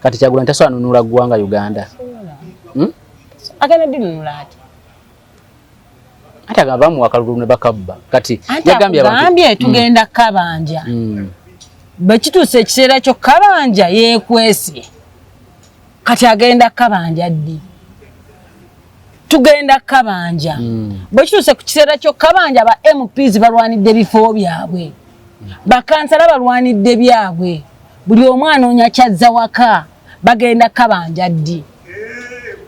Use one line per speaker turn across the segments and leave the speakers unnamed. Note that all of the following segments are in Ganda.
Kati Kyagulanyi tasobola nunula ggwanga Uganda.
Agenda dinunula ati.
Ate agamba mu akalulu ne bakabba. Kati
yagambye abantu tugenda kabanja. Bakituuse ekiseera kyo kabanja yeekwese. Kati agenda kabanja ddi. Tugenda kabanja. Bakituuse ku kiseera kyo kabanja ba MPs balwanidde bifo byabwe. Bakansala balwanidde byabwe. Buli omwana onya kyazza waka bagenda kabanja ddi.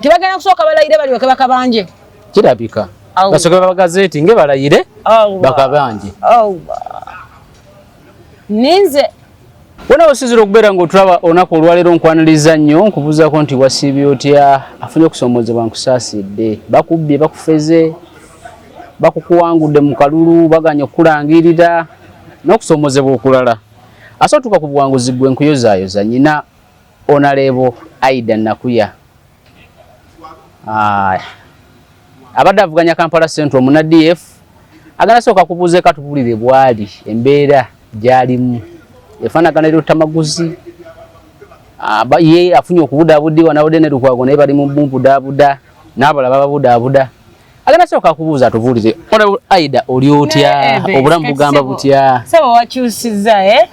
Tibagenda kusooka balayire bali bakabanje.
Kirabika. Basoke bagazeti nge balayire bakabanje.
Ninze
wona osizira okubeera ng'otulaba olunaku olwaleero nkwaniriza nnyo nkubuuzaako nti wasiibye otya afunye okusoomozebwa nkusaasidde bakubbye bakufeze bakukuwangudde mu kalulu baganya okukulangirira n'okusoomozebwa okulala asootuka ku buwanguzi gwe nkuyozaayoza nnyina Honorable Aida Nakuya abadde avuganya Kampala Central muna DF agenda sooka kubuuza katubulire bwali embeera gyalimu efaanagana ly'otamaguzi ye afunye okubudaabudiwa nawodde ne Lukwago naye bali mu mbudaabuda n'abalala bababudaabuda agenda sooka kubuuza atubulire Honorable Aida oli otya obulamu bugamba butya
saba wakyusizza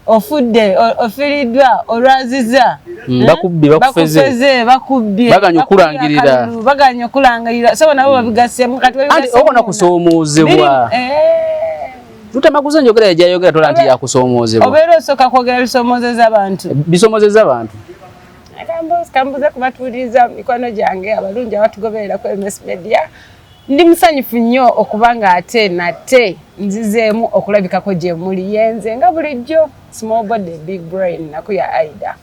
ofudde ofiriddwa olwaziza
bakufeze
bakubbye baganya okulangirira saba nabo babigassemu kati
obona kusoomozebwa tutamaguzi njogera yajayogera tola nti yakusoomozebwa
obeera osooka kwogera bisoomozeza abantu
bisoomozeza abantu
kambuza kubatuuliriza mikwano gyange abalungi abatugoberera ku MS Media ndi musanyufu nnyo okuba nga ate nate nzizeemu okulabikako gye muli yenze nga bulijjo small body big brain Nakuya Aida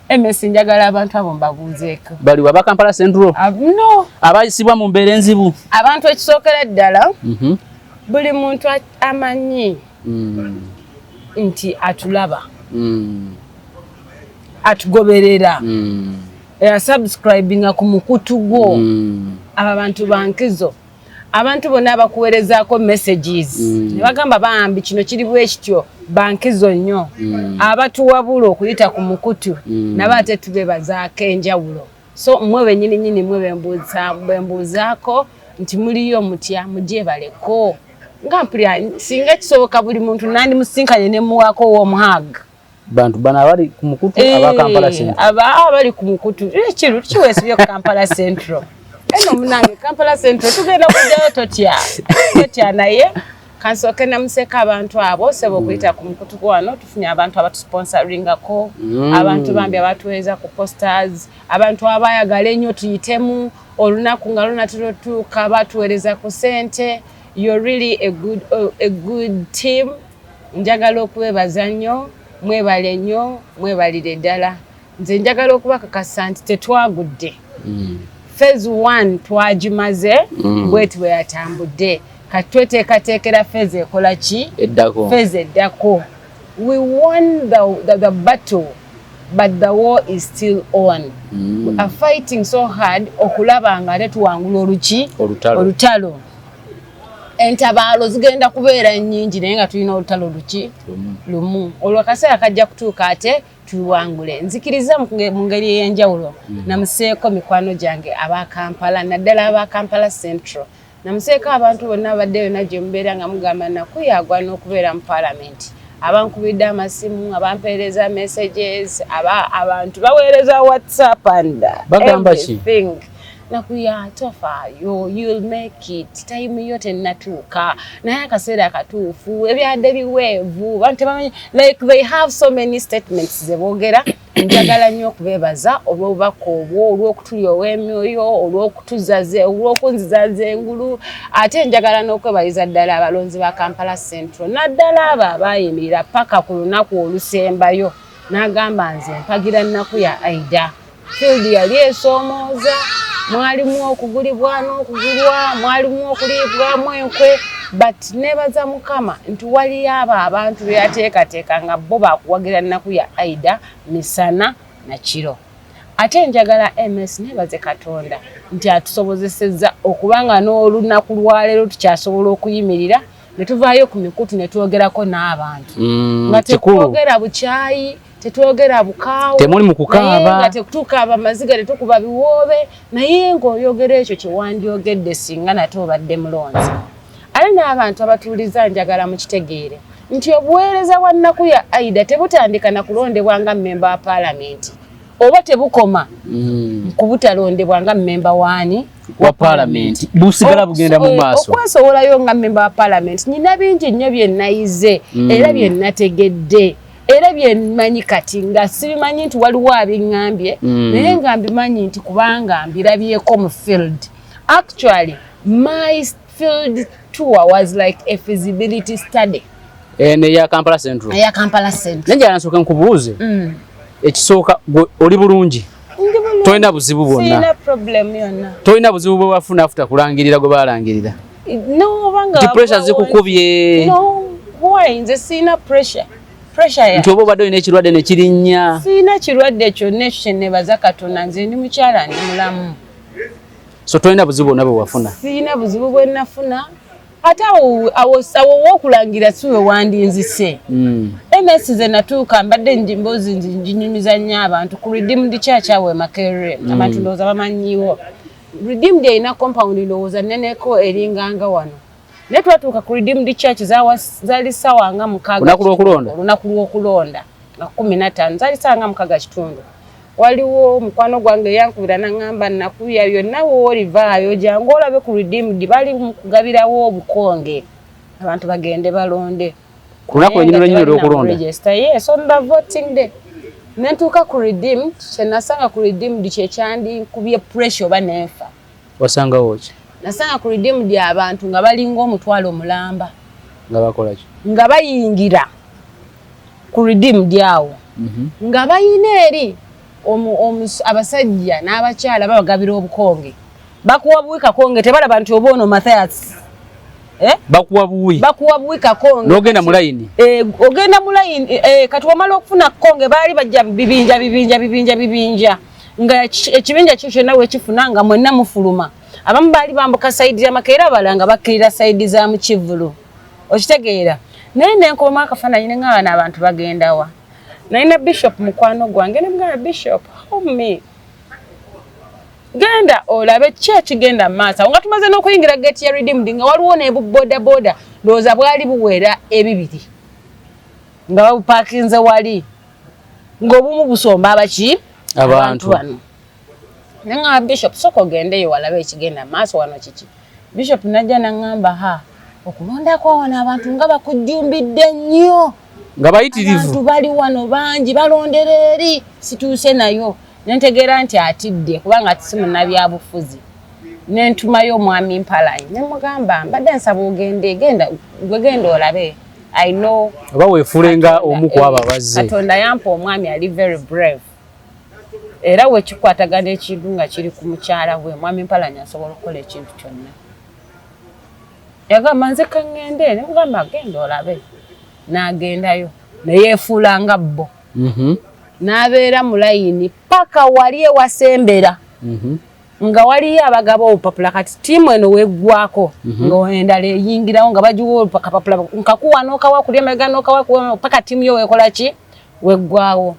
MS njagala abantu abo mbabuuzeeko
bali waba Kampala Central
no
abayisibwa mu mbeera enzibu
abantu ekisookera ddala buli muntu amanyi nti atulaba atugoberera subscribinga ku mukutu gwo aba bantu bankizo abantu bonna abakuwerezaako messages ne bagamba bambi kino kiri bwe kityo bankizo nnyo abatuwabula okuyita ku mukutu nabo ate tubebazaako enjawulo so mmwe bennyini mmwe bembuuzaako nti muliyo mutya mugyebaleko nga mpulira singa kisoboka buli muntu nandi musinkanye ne muwaako w'omuhaga
bantu bana abali ku mukutu aba Kampala Central
abali ku mukutu ekiru kiweesibye ku Kampala Central eno munange Kampala Central tugenda kujjayo totya naye kansooke namuseka abantu abo sebo okuyita ku mukutu gwano tufunye abantu abatusponsoringako abantu bambi abatuweeza ku posters abantu abayagala ennyo tuyitemu olunaku nga lunatulotuuka batuweereza ku sente you're really a good team njagala okubebaza nnyo mwebale nnyo mwebalire ddala nze njagala okubakakasa nti tetwagudde phase 1 twagimaze bwetu bwe yatambudde kati tweteekateekera phase ekola ki phase eddako we won the battle but the war is still on we are fighting so hard okulaba nga ate tuwangula olutalo entabaalo zigenda kubeera nnyingi naye nga tulina olutalo lumu olwo akaseera kajja kutuuka ate tuwangule nzikiriza mu ngeri ey'enjawulo namuseeko mikwano gyange aba Kampala naddala aba Kampala Central namuseeko abantu bonna abaddeyo nagye mubeera nga mugamba Nakuya agwana okubeera mu Parliament abankubidde amasimu abampeereza messages abantu baweereza WhatsApp and everything Nakuya tofaayo you'll make it time yote natuuka naye akaseera akatuufu ebyadde biweevu bantu bamanyi like they have so many statements ze boogera njagala nnyo okubeebaza olw'obubaka obwo olw'okutulya ow'emyoyo olw'okutuzaze olw'okunzizaza engulu ate njagala n'okwebaliza ddala abalonzi ba Kampala Central naddala abo abaayimirira paka ku lunaku olusembayo n'agamba nze mpagira Nakuya Aida field yali esoomooza mwalimu okugulibwa n'okugulwa mwalimu okuliibwamu enkwe but nebaza Mukama nti waliyo abo abantu beyateekateeka nga bo bakuwagira Nakuya Aida misana na kiro ate njagala MS nebaze Katonda nti atusobozesezza okubanga n'olunaku lwaleero tukyasobola okuyimirira ne tuvaayo ku mikutu ne twogerako n'abantu nga tekwogera bukyayi tetwogera bukaawo
temuli mu kukaaba
nga tetukaaba maziga tetukuba biwoobe naye ng'oyogera ekyo kyewandyogedde singa nate obadde mulonzi. Ali n'abantu abatuuliza njagala mukitegeere nti obuweereza bwa nnaku ya Aida tebutandika na kulondebwa nga mmemba wa paalamenti oba tebukoma ku butalondebwa nga mmemba waani
wa paalamenti busigala bugenda mu maaso.
Okwesobolayo nga mmemba wa paalamenti nina bingi nnyo bye nayize era bye nategedde era bye mmanyi kati nga sibimanyi nti waliwo abiŋŋambye naye nga mbimanyi nti kubanga mbirabyeko mu field. Actually my field tour was like a feasibility study.
Eya Kampala Central.
Eya Kampala Central.
Nenja nasooka nkubuuze. Ekisooka oli bulungi. Toyina buzibu bwonna.
Sina problem yonna.
Toyina buzibu bwe wafuna afuta kulangirira gwe balangirira.
No banga.
The pressure zikukubye.
No, why nze sina pressure. Pressure ya.
Nti obo badde olina ekirwadde ne kirinnya.
Sina kirwadde kyonna ekyo nebaza Katonda nze ndi mukyala ndi mulamu.
So toyina buzibu bwonna bwe wafuna.
Sina buzibu bwe nafuna. Ate awo w'okulangira si we wandinzise. MS ze natuuka mbadde mboozi njinyumiza nnyo abantu ku Redeemed Church awo e Makerere. Abantu ndowooza bamanyiiwo. Redeemed erina compound ndowooza nneneko eringanga wano. Naye twatuuka ku Redeemed Church zaali ssaawa nga 6. Olunaku lw'okulonda nga 15 zaali ssaawa nga 6 kitundu. Waliwo mukwano gwange yankubira n'angamba nakuya byonna woolivaayo jangu olabe ku Redeemed bali kugabirawo obukonge abantu bagende balonde
ku lunaku lwennyini olw'okulonda.
Yes, on the voting day. Nentuuka ku Redeemed kye nasanga ku Redeemed kye kyandikubye pressure oba nenfa.
Wasangawo ki?
Nasanga ku Redeemed abantu nga balinga omutwalo mulamba.
Nga bakola ki? Nga
bayingira ku Redeemed awo. Nga bayina eri abasajja n'abakyala babagabira obukonge. Bakuwa buwi kakonge tebalaba nti oba ono Mathias.
Bakuwa buwi
kakonge.
N'ogenda mu layini.
Ogenda mu layini kati wamala okufuna konge baali bajja bibinja. Nga ekibinja kyo nawe kifuna nga mwenna mufuluma. Abamu baali bambuka sayidi ya Makerere abalala nga bakkirira sayidi za mu Kivulu. Okitegeera. Naye nenkoma akafaananyi ng'abaana abantu bagenda wa. Naina Bishop mukwano gwange ne mugamba Bishop help me. Genda olabe church genda masa. Nga tumaze n'okuyingira gate ya Redeemed nga waliwo ne boda ndowooza bwali buwera ebibiri. Nga babupakinze wali. Ng'obumu busomba abaki? Abantu wano. Nga Bishop soko gendeyo walabe ekigenda maaso wano kiki. Bishop najja n'angamba okulonda kwa wana abantu nga bakujjumbidde nnyo.
Nga bayitirivu.
Abantu bali wano bangi balondera eri situuse nayo. Nentegeera nti atidde kubanga tisimu nabyabufuzi. Nentumayo omwami Mpalanyi. Ne mugamba mbadde nsaba genda olabe. I know.
Oba weefulenga omu ku abo abazze.
Katonda yampa omwami ali very brave. Era wekikwatagana ekintu nga kiri ku mukyala we mwami Mpalanyi asobola okukola ekintu kyonna. Yagamba nze kangende ne mugamba genda olabe. N'agendayo neyeefuulanga bbo. N'abeera mu layini paka wali ewasembera. Nga waliyo abagaba obupapula kati ttiimu eno weggwako ng'endala eyingirawo nga bagiwa olupapula nkakuwa n'okawa kulya emabega n'okawa paka ttiimu yo weekola ki weggwawo.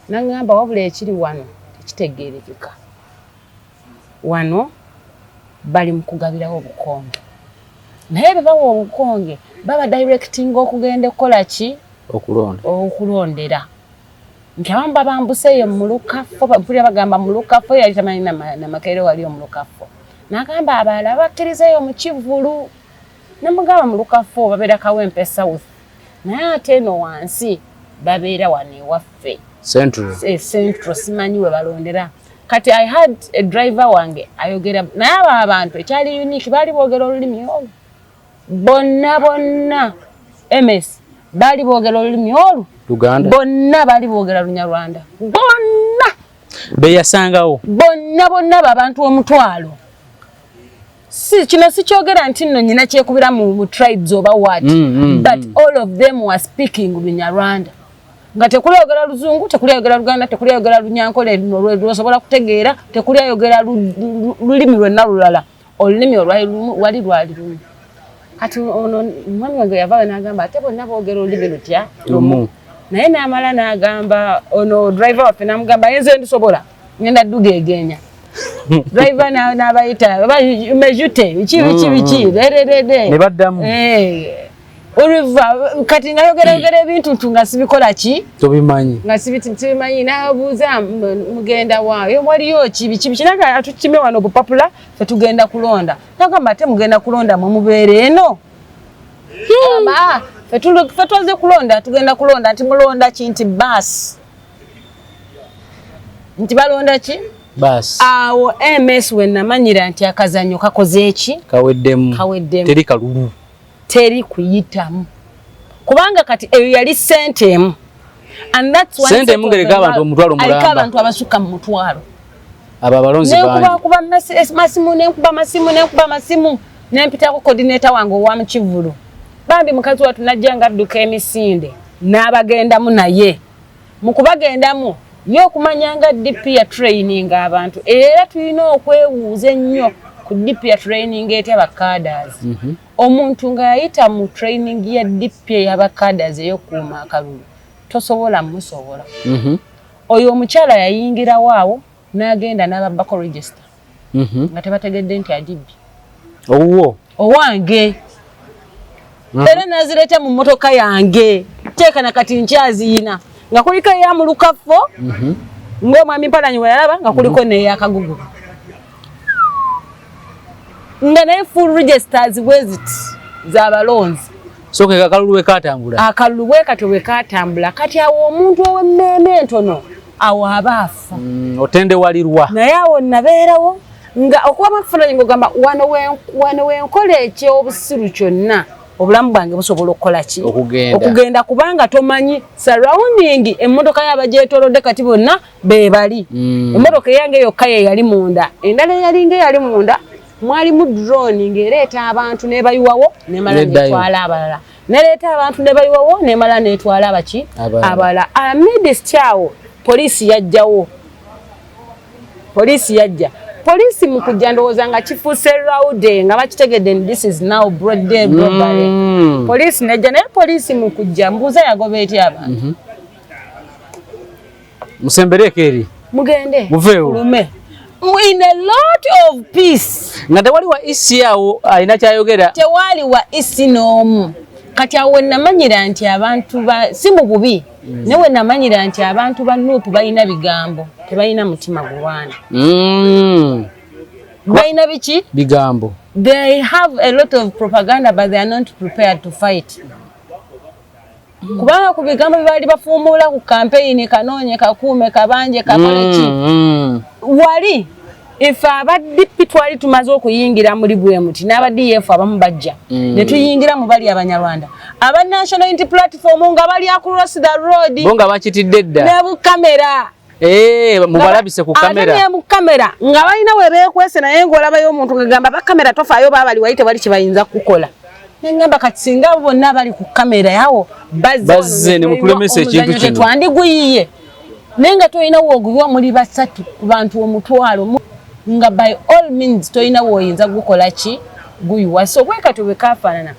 N'aŋŋamba wabula ekiri wano tekitegeerekeka. Wano bali mu kugabirawo obukonge. Naye bwe bawa obukonge baba directing okugenda okukola ki? Okulondera. Nti abamu babambuseeyo mu lukafo mpulira bagamba mu lukafo yali tamanyi na Makerere wali mu lukafo. N'agamba abalala bakkirizeeyo mu Kivulu. Ne mugamba mu lukafo babeera Kawempe South. Naye ate eno wansi babeera wano ewaffe.
Central.
Central simanyi we balondera. Kati I had a driver wange ayogera naye abo abantu ekyali unique baali boogera olulimi olwo. Bonna MS bali boogera olulimi olwo
Luganda.
Bonna bali boogera Lunyarwanda. Bonna
beyasangawo.
Bonna abantu omutwalo. Kino sikyogera nti nno nyina kyekubira mu tribes oba what. But all of them were speaking Lunyarwanda. Nga tekuli ayogera Luzungu, tekuli ayogera Luganda, tekuli ayogera Lunyankole lw'osobola kutegeera, tekuli ayogera lulimi lwonna lulala. Olulimi wali lwali lumu. Kati ono mwami wange yavaayo n'agamba ate bonna boogera olulimi lutya lumu. naye n'amala n'agamba ono driver waffe n'amugamba yenze ndisobola ngenda dduga egenya driver n'abayita mejute biki rererede
ne baddamu
Oliva kati ngayogera ebintu nga sibikola ki
tobimanyi
nga sibimanyi n'abuuza mugenda waayo waliyo biki naga atukime wano bupapula fe tugenda kulonda nagamba ate mugenda kulonda mu mubeere eno fe twaze kulonda tugenda kulonda nti mulonda ki nti basi nti balonda ki
basi
awo MS we namanyira nti akazanyo kakoze eki
kaweddemu teri kalulu
teri kuyitamu kubanga kati eyo yali sentemu and that's why
sentemu ngereka abantu omutwalo mulamba
alika abantu abasuka mu mutwalo
aba balonzi bangi
kuba masimu nempitako coordinator wange wa mu Kivulu bambi mukazi watu najjanga adduka emisinde n'abagendamu naye mu kubagendamu yo kumanyanga DP ya training abantu era tulina okwewuuza ennyo ku DP ya training etya cadres omuntu ng'ayita mu training ya DP ya cadres eyokuuma akalulu tosobola musobola oyo omukyala yayingira waawo n'agenda n'ababbako register nga tebategedde nti adibbi owange era nazireta mu motoka yange teeka na kati nkyaziyina nga kuliko eya mu lukafo ng'omwami Mpalanyi weyalaba nga kuliko n'eyakagugu nga naye full registers bweziti z'abalonzi
so ke akalulu we katambula kati awo omuntu ow'emmeeme entono awo abaafa otende walirwa
naye awo nabeerawo nga okuba Mpalanyi ng'ogamba wano wenkola ekyobusiru kyonna obulamu bwange busobola okukola ki okugenda kubanga tomanyi surrounding emmotoka y'abagyetoolodde kati bonna beebali emmotoka eyange yokka ye yali munda endala eyalinga eyali munda mwalimu drone ng'ereeta abantu n'ebayiwawo n'emala n'etwala abalala n'ereeta abantu n'ebayiwawo n'emala n'etwala abaki abalala amidist awo poliisi yajja poliisi mu kujja ndowooza nga kifuuse raude nga bakitegedde this is now broad day robbery poliisi nejja naye poliisi mu kujja mbuuza yagoba etya abantu
musembereko eri
mugende
muveewo
in a lot of peace
nga tewali wa isi awo alina kyayogera
tewali wa isi n'omu kati awo namanyira nti abantu si mu bubi nawe namanyira nti abantu ba Nuupu balina bigambo tebalina mutima gulwana balina biki
bigambo
they have a lot of propaganda but they are not prepared to fight kubanga ku bigambo bali bafuumuula ku campaign kanoonye kakuume kabanje kakoleki wali ife abaddipi twali tumaze okuyingira muri bwe muti n'aba DF abamu bajja ne tuyingira mu bali abanyarwanda aba National Unity Platform nga bali across the road
bonga bakitidde dda
ne bu kamera
mubalabise ku kamera
ne mu kamera nga balina we beekwese naye ng'olabayo omuntu ngagamba ba kamera tofaayo babali wayite bali kibayinza kukola nengamba kati singa bonna bali ku kamera yawo bazze ne mutulemesa ekintu kino twandiguyiye nenga toyina wogulwa muri basatu ku bantu omutwalo nga by all means toyina woyinza gukola ki guyiwa so kwekati bwekafaanana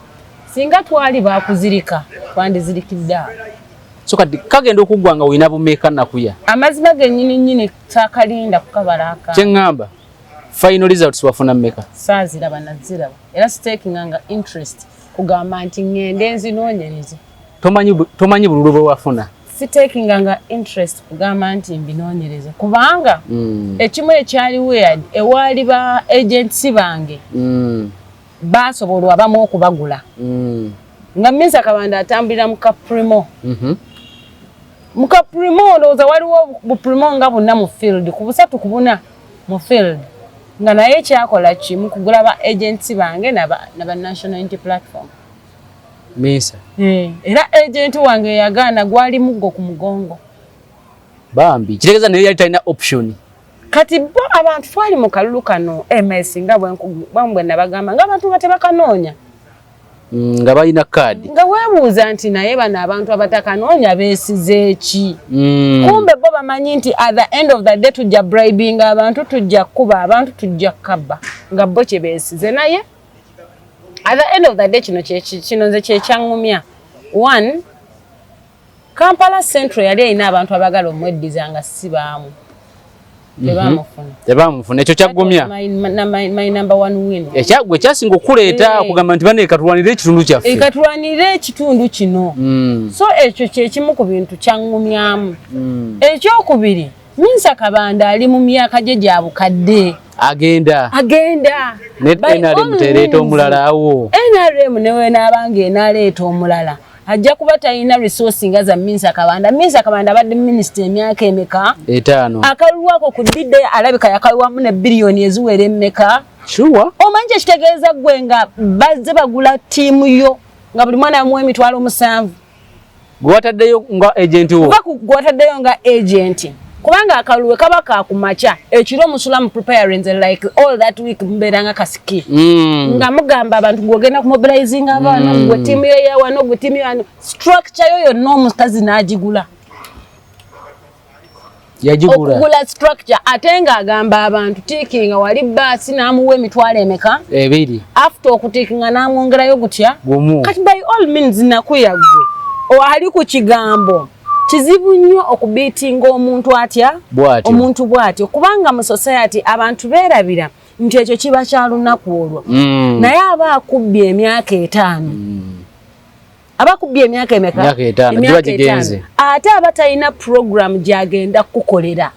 singa twali bakuzirika twandizirikidde
so kati kagenda okuggwanga oyina bumeeka nakuya
amazima gennyini taakalinda kukabalaka
kyeŋŋamba final results wafuna mmeka
saaziraba naziraba era sitakinganga interest kugamba nti ŋŋende nzinoonyereze
tomanyi bululu bwe wafuna
sitakinganga interest kugamba nti mbinoonyereze kubanga ekimu ekyali weird ewaali ba agency bange baasobola abamu okubagula nga Misa Kabanda atambulira mu Kaprimo mu Kaprimo ndowooza waliwo buprimo nga bonna mu field ku busatu ku buna mu field nga naye kyakola kimu kugula ba agency bange naba National Unity Platform
Misa
era agent wange yagaana gwali muggo ku mugongo
bambi kitegeeza naye yali talina option
kati bo abantu twali mu kalulu kano MS nga bwe nabagamba nga abantu batebakanoonya
nga balina kaadi
nga weebuuza nti naye bano abantu abatakanoonya beesize eki kumbe bo bamanyi nti at the end of the day tujja bribing abantu tujja kuba abantu tujja kabba nga bo kye beesize naye at the end of the day kino nze kyekyaŋŋumya one Kampala Central yali ina abantu abagala omweddiza nga sibaamu
tebamufuna ekyo kyaggumya
my number one win
ekyagwe kyasinga okuleeta okugamba nti bane katulwanire ekitundu kyaffe
katulwanire ekitundu kino so ekyo kyekimu ku bintu kyaŋŋumyamu ekyokubiri Minsa Kabanda ali mu myaka gye gya bukadde
agenda NRM tereeta omulala awo
NRM newe n'abanga enaleeta omulala ajja kuba talina resource nga za Minsa Kabanda abadde minisita emyaka emeka
5
akaluwako ku didde alabika yakaluwamu ne biliyoni eziwera emmeka omanyi kyekitegeeza gwe nga bazze bagula ttiimu yo nga buli mwana amuwa emitwalo 7
gwataddeyo nga agenti wo
gwataddeyo nga agenti kubanga akaluwe kaba kakumacha ekiro musula mu preparing like all that week mberanga kasiki nga mugamba abantu ngogenda ku mobilizing abana gwe team yo ya wano gwe team yo structure yo no mukazi najigula
yajigula
okugula structure atenga agamba abantu tikinga wali basi namuwe emitwalo emeka
2
after okutikinga namwongerayo gutya kati by all means nakuyagwe ali ku kigambo kizibu nnyo okubiitinga omuntu atya omuntu bwatyo kubanga mu society abantu beerabira nti ekyo kiba kya lunaku olwo naye aba akubbye emyaka 5 abakubbye emyaka emeka
5
ate aba talina program gyagenda kukolera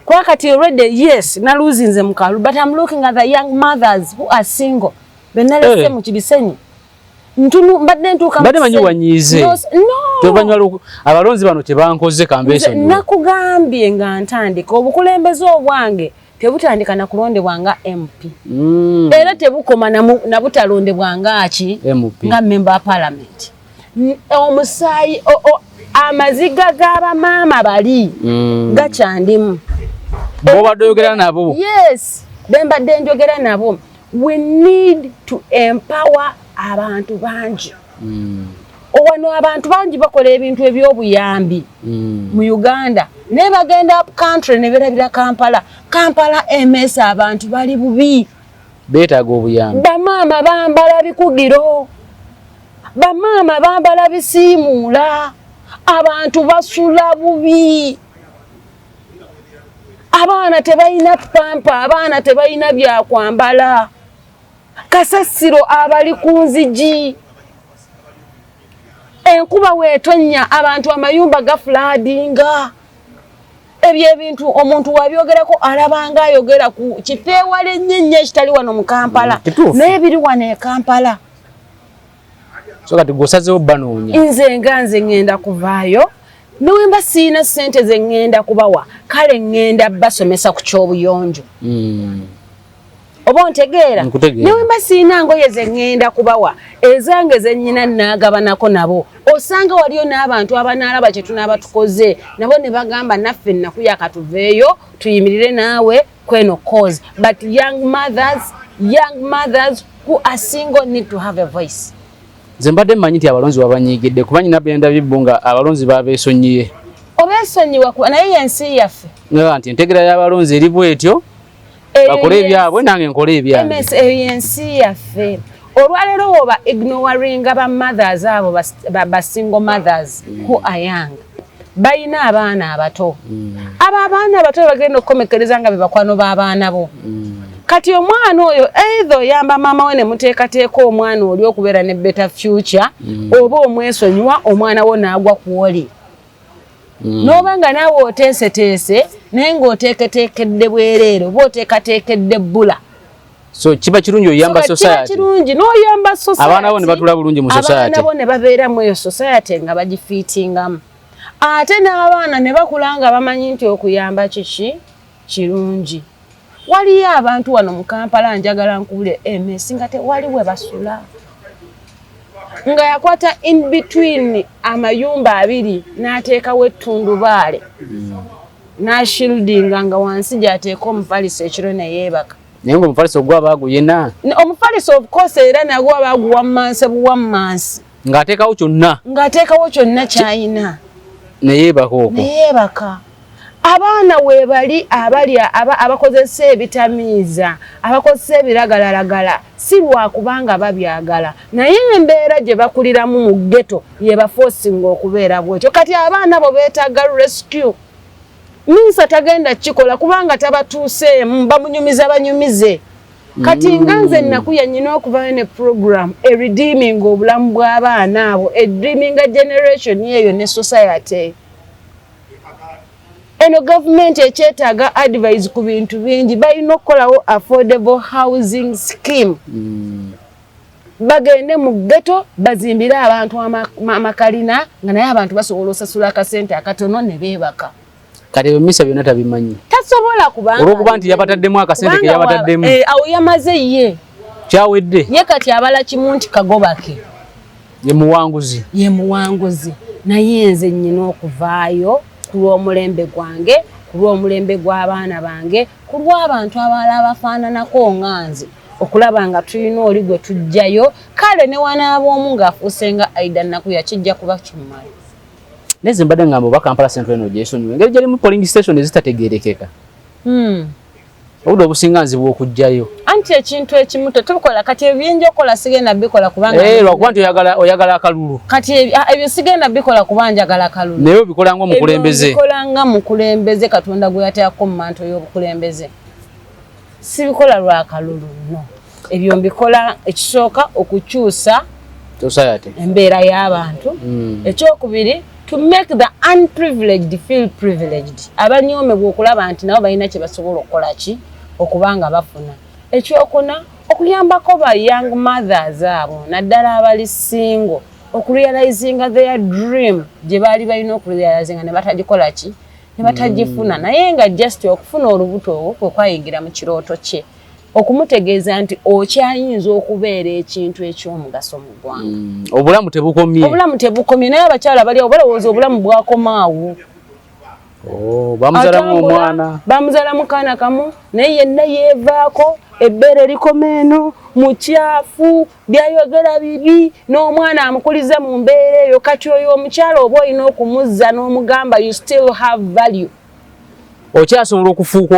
kwa kati already yes naluzinze mukalu but I'm looking at the young mothers who are single benalese mu kibisenyi ntunu mbadde ntuka
mbadde manyi wanyize tobanywa abalonzi bano tebankoze kambeso
nakugambye nga ntandika obukulembeze obwange tebutandika na kulondebwa nga MP era tebukoma na butalondebwa nga ki nga member parliament omusayi amaziga g'aba maama bali gacyandimu
bobadde oyogera nabo
yes bembadde njogera nabo we need to empower abantu bangi owano abantu bangi bakola ebintu ebyobuyambi mu Uganda ne bagenda up country ne berabira Kampala MS abantu bali bubi
betaaga obuyambi
bamaama bambala bikugiro bamaama bambala bisiimuula abantu basula bubi abaana tebalina pampa abaana tebalina byakwambala kasasiro abali ku nzigi enkuba weetonya abantu amayumba gafulaadinga ebyo ebintu omuntu wabyogerako alabanga ayogera ku kifeewala ennyo ekitali wano mu Kampala naye biri wano e Kampala
so kati gosazewo banoonya
nze ngenda kuvaayo niwemba siina ssente ze ngenda kubawa kale ngenda basomesa ku kyobuyonjo oba ontegeera niwemba siina ngoye ze ngenda kubawa ezange ze nnyina naagabanako nabo osanga waliyo n'abantu abanaalaba kye tunaaba tukoze nabo ne bagamba naffe nnakuyaka tuveeyo tuyimirire naawe kweno cause but young mothers who are single need to have a voice.
Nze mbadde mmanyi nti abalonzi babanyigidde kuba nyina byenda bibbunga abalonzi babeesonyiye
obeesonyiwa naye yensi yaffe
nti entegera y'abalonzi eri bwetyo bakole ebyabwe nange nkole ebyange
yensi yaffe olwaleero oba ignoringa ba mothers abo ba single mothers who are young bayina abaana abato abo abaana abato bagenda okukomekereza nga bebakwano b'abaana bo kati omwana oyo either oyamba maama we ne muteekateeka omwana oli okubeera ne better future oba omwesonyiwa omwana wo n'agwa ku oli n'oba nga naawe oteeseteese naye ng'oteeketeekedde bwereere oba oteekateekedde bbula
so kiba kirungi oyamba society
kirungi n'oyamba society
abaana bo ne batula bulungi mu society
abaana bo ne babeera mu eyo society nga bagifiitingamu ate n'abaana ne bakula nga bamanyi nti okuyamba kiki kirungi. Waliyo abantu wano mu Kampala njagala nkubule MS nga tewaliwe basula nga yakwata in between amayumba abiri n'ateekawo ettundubaale n'ashieldinga nga wansi gy'ateeka omufaliso ekiro ne yeebaka
naye ng'omufaliso gw'abaaguyina
omufaliso of course era nagwo abaaguwa mmansi
ng'ateekawo kyonna
ky'ayina
ne yeebaka okwo
ne yeebaka abaana webali abakozesa ebitamiiza abakozesa ebiragalalagala si lwakubanga babyagala naye embeera gye bakuliramu mu ghetto yebafoosinga okubeera bwekyo kati abaana bo beetaaga rescue minsa tagenda kikola kubanga tabatuuseemu bamunyumiza banyumize kati nga nze nakuya nyina okuvayo ne program redeeming obulamu bw'abaana abo redeeming generation yeeyo ne society eno government ekyetaaga advice ku bintu bingi balina okukolawo affordable housing scheme bagende mu ghetto bazimbire abantu amakalina nga naye abantu basobola osasula akasente akatono ne beebaka
kati emisa byonna tabimanyi
tasobola kubanga
olwokuba nti yabataddemu akasente ke yabataddemu
awo yamaze ye
kyawedde
ye kati abala kimu nti kagobake
ye muwanguzi
naye nze nnyina okuvaayo ku lw'omulembe gwange ku lw'omulembe gw'abaana bange ku lw'abantu abalala bafaananako nga nze okulaba nga tulina oli gwe tujjayo kale ne wanaab'omu ng'afuuse nga Aida Nakuya kijja kuba kimumala
neze mbadde ngamba oba Kampala Central eno gyesonyiwa engeri gyalimu polling station ezitategeerekeka obudde obusinga nzibwa okujjayo
anti ekintu ekimu tetukola kati ebyenja okola sigenda bikola kubanga
lwakuba nti oyagala akalulu
kati ebyo sigenda bikola kuba njagala akalulu
naye obikola ng'omukulembeze
bikola nga mukulembeze Katonda gwe yateekako mu manto y'obukulembeze sibikola lwa kalulu no ebyo mbikola ekisooka okukyusa
society
embeera y'abantu ekyokubiri to make the unprivileged feel privileged abanyoomebwa okulaba nti nabo balina kye basobola okukola ki okubanga bafuna ekyokuna okuyambako ba young mothers abo naddala abali single okurealizinga their dream gye baali balina okurealizinga ne batagikola ki ne batagifuna naye nga just okufuna olubuto olwo kwe kwayingira mu kirooto kye okumutegeeza nti okyayinza okubeera ekintu eky'omugaso mu ggwanga obulamu tebukomye naye abakyala bali awo balowooza obulamu bwakomaawo
bamuzalamu omwana
bamuzalamu kaana kamu naye yenna yeevaako ebbeere likoma eno mukyafu byayogera bibi n'omwana amukuliza mu mbeera eyo kati oyo omukyala oba olina okumuzza n'omugamba you still have value
okyasobola okufuuka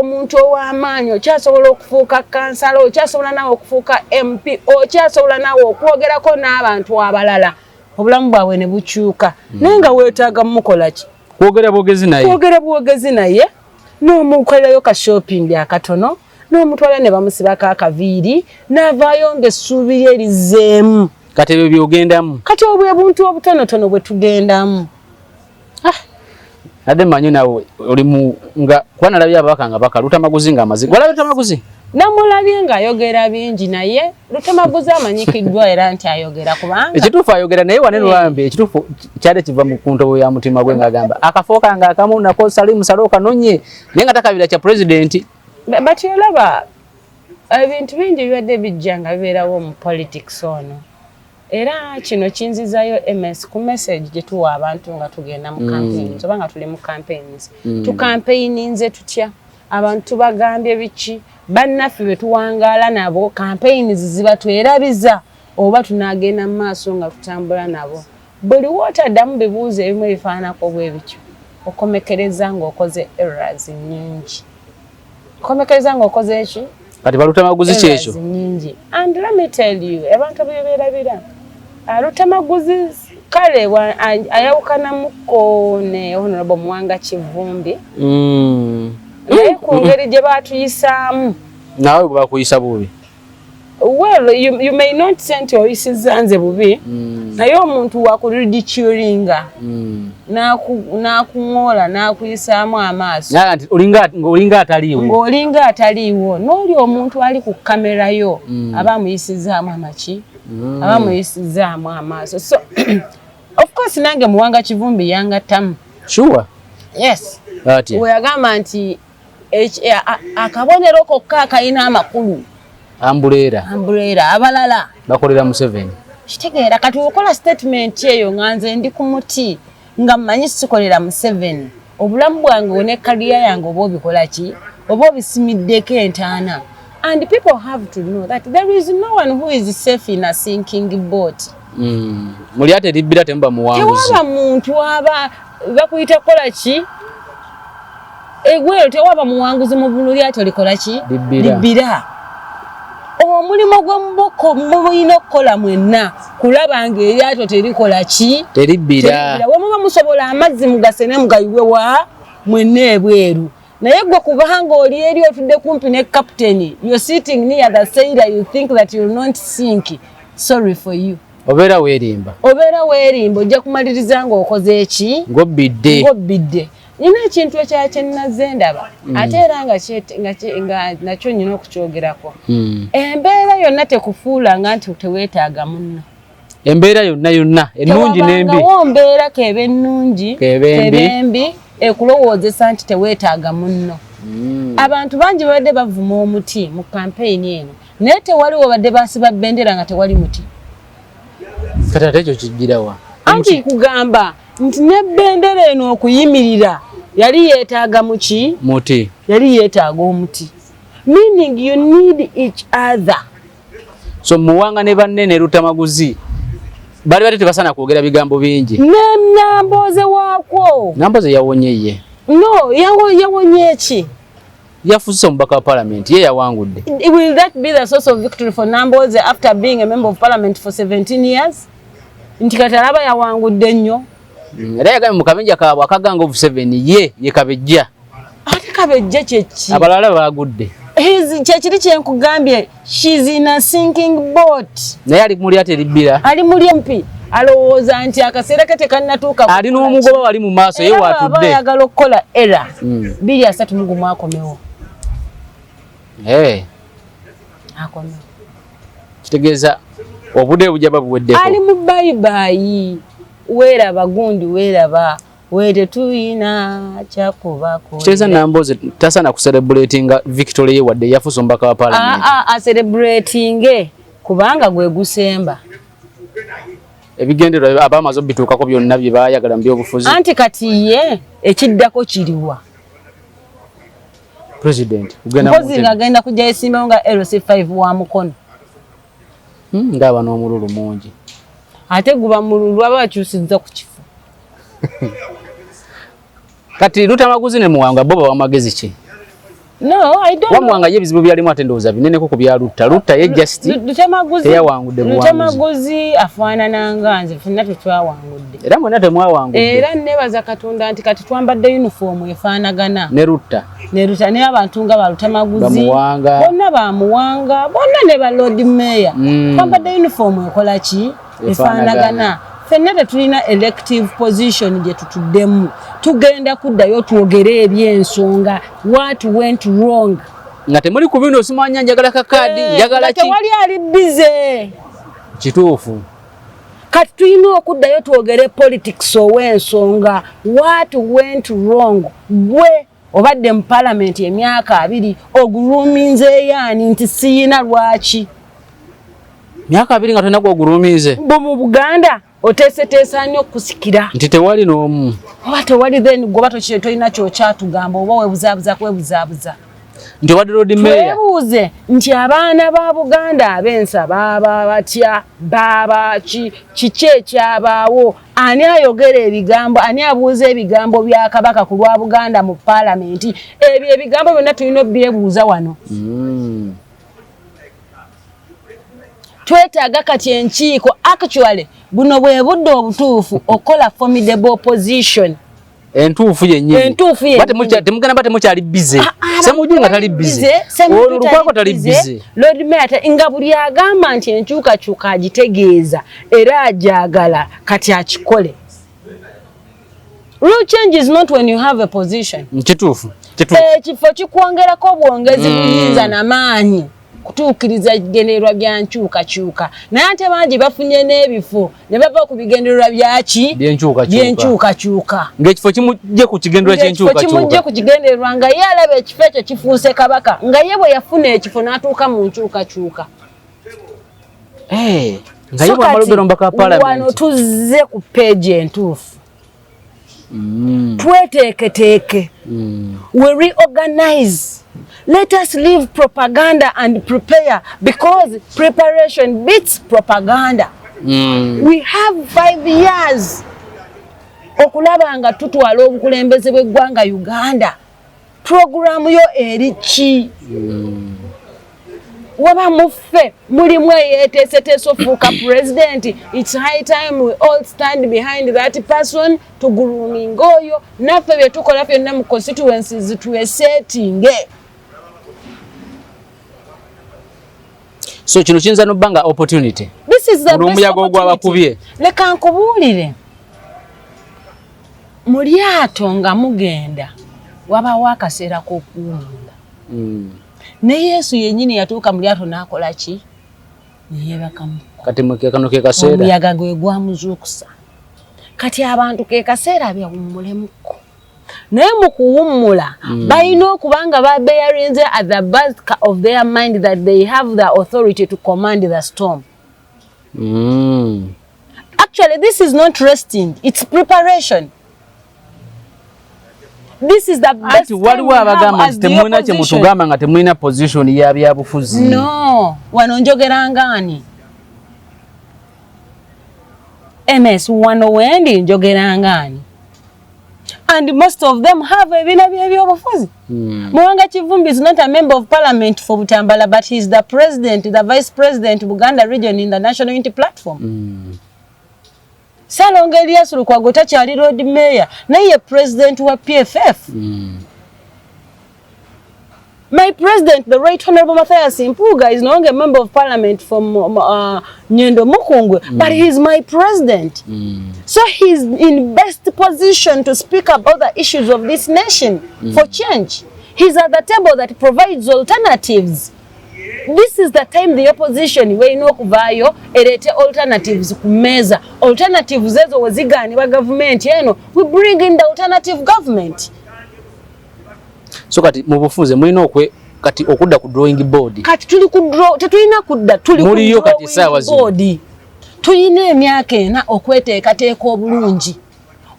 omuntu ow'amaanyi
okyasobola okufuuka kansala okyasobola nawe okufuuka MP okyasobola nawe okwogerako n'abantu abalala obulamu bwabwe ne bukyuka naye nga weetaaga mukola ki
kwogera bwogezi naye n'omukolerayo ka shopping akatono n'omutwala ne bamusibako akaviiri n'avaayo ng'essuubi lye lizeemu kati ebyo byogendamu
kati obwe buntu obutonotono bwe tugendamu
nadde mmanyi nawe oli nga kuba nalabye ababaka nga baka Lutamaguzi ng'amaziga walabye Lutamaguzi
namulabye ng'ayogera bingi naye Lutamaguzi amanyikiddwa era nti ayogera kubanga
ekituufu ayogera naye wane nolwambe ekituufu kyali kiva mu kuntobo ya mutima gwe ng'agamba akafo kange akamu nako Salimu Salo kanonye naye nga takabira kya pulezidenti
bati olaba ebintu bingi bibadde bijja nga bibeerawo mu politics ono era kino kinzizayo MS ku message gye tuwa abantu nga tugenda mu campaigns oba nga tuli mu campaigns tukampeyinize tutya abantu bagambye biki bannaffe be tuwangaala nabo campaigns ziba twerabiza oba tunagenda mu maaso nga tutambula nabo buli wotaddamu bibuuzo ebimu ebifaanako bwe bityo okomekereza ng'okoze errors nyingi okomekereza ng'okoze eki
kati balutamaguzi kyekyo
nyingi and let me tell you abantu byebeerabira Lutamaguzi kale ayawukanamuko ne Honorable Mwanga Kivumbi naye ku ngeri gye baatuyisaamu
naawe bwe bakuyisa bubi
well you may not send oyisiza nze bubi naye omuntu wakuridiculinga n'akuŋoola n'akuyisaamu amaaso
ng'olinga
ataliiwo n'oli omuntu ali ku kamerayo aba amuyisizaamu amaki aba amuyisizaamu amaaso so of course nange Muwanga Kivumbi yangattamu
sure
yes weyagamba nti akabonero kokka akalina amakulu ambulera abalala
bakolera Museveni
kitegeera kati okola statement eyo nga nze ndi ku muti nga mmanyi sikolera Museveni obulamu bwange ne kaliya yange oba obikola ki oba obisimiddeko entaana and people have to know that there is no one who is safe in a sinking boat
muli ate libbira temba muwanguzi
tewaba muntu aba bakuyita kola ki egwero tewaba muwanguzi mu ggulu lyato likola ki libbira omulimo gw'omuboko muyina okukola mwenna kulaba ng'eryato terikola ki
teribbira
we muba musobola amazzi mugasene mugayiwe wa mwenna ebweru naye gwe kubanga oli eri otudde kumpi ne captain you're sitting near the sailor you think that you'll not sink sorry for you
obeera weerimba
ojja kumaliriza ng'okoze eki ng'obbidde nina ekintu ekya kyennaze ndaba ate era nga nakyo nyina okukyogerako embeera yonna tekufuula nga nti teweetaaga munno
embeera yonna ennungi n'embi
tewabangawo mbeera keeba ennungi keeba embi ekulowoozesa nti teweetaaga munno abantu bangi babadde bavuma omuti mu kampeyini eno naye tewaliwo badde basiba bbendera nga tewali muti
kati ate ekyo kijjirawa
anti kugamba nti n'ebbendera eno okuyimirira yali yeetaaga muki
muti
yali yeetaaga omuti meaning you need each other
so Muwanga ne banne ne Lutamaguzi bali bati tebasana kwogera bigambo bingi
Namboze waakwo
Namboze yawonye ye
no yawonye eki
yafuuse omubaka wa parliament ye yawangudde
will that be the source of victory for Namboze after being a member of parliament for 17 years nti katalaba yawangudde nnyo
era yagambye mu kabenja kaabwe akaganga of 7 ye kabejja
ate kabejja kyeki
abalala bagudde
kyekiri kyenkugambye she's in a sinking boat
naye ali mu lyato eribbira
ali mu lyempi alowooza nti akaseera ke tekannatuuka
ali n'omugoba wali mu maaso ye waatudde
ayagala okukola era 2-3 akomewo akomewo
kitegeeza obudde bujaba buweddeko
ali mu bayibayi weeraba gundi weeraba wetetuyina kyakubako
kitegeeza Namboze tasana kucelebratinga victory ye wadde yafuuse omubaka wa parliament
acelebratinge kubanga gwe gusemba
ebigendererwa abamaze obituukako byonna bye baayagala mu byobufuzi
anti kati ye ekiddako kiriwa
president
mpozi ng'agenda kujja yesimbawo nga LC5 wa mukono
ng'aba n'omululu mungi
ate guba mululu aba bakyusizza ku kifo
kati Lutamaguzi ne Muwanga bo bawamagezi ki
no I don't know
Muwanga ye bizibu byalimu ate ndowooza bineneko ku bya Lutta ye just teyawangudde
Lutamaguzi afaanana nga nze ffenna tetwawangudde
era mwena temwawangudde
era nebaza Katonda nti kati twambadde uniform efaanagana
ne Lutta
naye abantu nga ba Lutamaguzi bonna ba Muwanga bonna ne ba Lord Mayor twambadde uniform ekola ki efaanagana ffenna tetulina elective position gye tutuddemu tugenda kuddayo twogere ebyensonga what went wrong
nga temuli ku bino osimanya njagala kakaadi njagala ki
tewali ali bize
kituufu
kati tulina okuddayo twogere politics ow'ensonga what went wrong gwe obadde mu parliament emyaka 2 oguluminzeeyo ani nti siyina lwaki
myaka 2 nga tolina gwoguruumize
mu Buganda oteeseteesa nnyo okusikira
nti tewali n'omu
oba tewali then gwoba tolina kyokyatugamba oba webuzaabuza kwebuzaabuza
nti obadde Lord Mayor
twebuuze nti abaana ba Buganda ab'ensa baaba batya baaba kiki ekyabaawo ani ayogera ebigambo ani abuuza ebigambo bya Kabaka ku lwa Buganda mu parliament ebyo ebigambo byonna tulina obyebuuza wano twetaaga kati enkiiko actually buno bwe budde obutuufu okola formidable opposition
entuufu yennyini temugana bate mukyali bize Ssemujju nga tali bize ono Lukwakwa tali bize
Lord Mayor nga buli agamba nti enkyukakyuka agitegeeza era ajagala kati akikole real change is not when you have a position
kituufu
ekifo kikwongerako obwongezi buyinza n'amaanyi kutuukiriza ebigendererwa bya nkyukakyuka naye ate bangi bafunye n'ebifo ne bava ku bigendererwa byaki by'enkyukakyuka
ng'ekifo kimujje ku kigendererwa ky'enkyukakyuka
kimujje ku kigendererwa nga ye alaba ekifo ekyo kifuuse Kabaka nga ye bwe yafuna ekifo n'atuuka mu nkyukakyuka
nga ye bw'amalobera omubaka wa parliament
wano tuzze ku peegi entuufu tweteeketeeke we reorganize. Let us leave propaganda and prepare because preparation beats propaganda. We have 5 years. okulaba nga tutwala obukulembeze bw'eggwanga Uganda. Programu yo eri ki? Waba muffe mulimu eyeteeseteese ofuuka president. It's high time we all stand behind that person to grooming oyo. Naffe bye tukola byonna mu constituencies twesetinge.
So kino kiyinza n'obbanga opportunity.
This is the best
opportunity.
Leka nkubuulire. Mu lyato nga mugenda wabawo akaseera k'okuwummula. Ne Yesu yennyini yatuuka mu lyato n'akola ki? Ne yeebakamu.
Kati kano ke kaseera.
Omuyaga gwe gwamuzuukusa. Kati abantu ke kaseera byawummulemuko. Naye mu kuwummula balina okuba nga babearinze at the back of their mind that they have the authority to command the storm. Actually, this is not resting, it's preparation. This is the best time we have as the opposition.
Position ya byabufuzi.
No, wano njogera ngani. MS wano wendi njogera ngani. And most of them have ebina by'ebyobufuzi. Mwanga Kivumbi is not a member of parliament for Butambala, but he is the president, the vice president of Buganda region in the National Unity Platform. Salonga Elias Lukwago takyali road mayor, naye president wa PFF. My president, the Right Honorable Mathias Mpuuga, is no longer a member of parliament from Nyendo Mukungwe, but he is my president. So he is in best position to speak about the issues of this nation for change. He is at the table that provides alternatives. This is the time the opposition we know kuvayo elete alternatives kumeza. Alternatives ezo weziganibwa government yeno. We bring in the alternative government.
So kati mubufunze mulina okwe kati okudda ku drawing board.
Kati tuli ku draw tetulina kudda tuli ku
muliyo kati sawa
board. Tuyina emyaka ena okweteekateeka obulungi.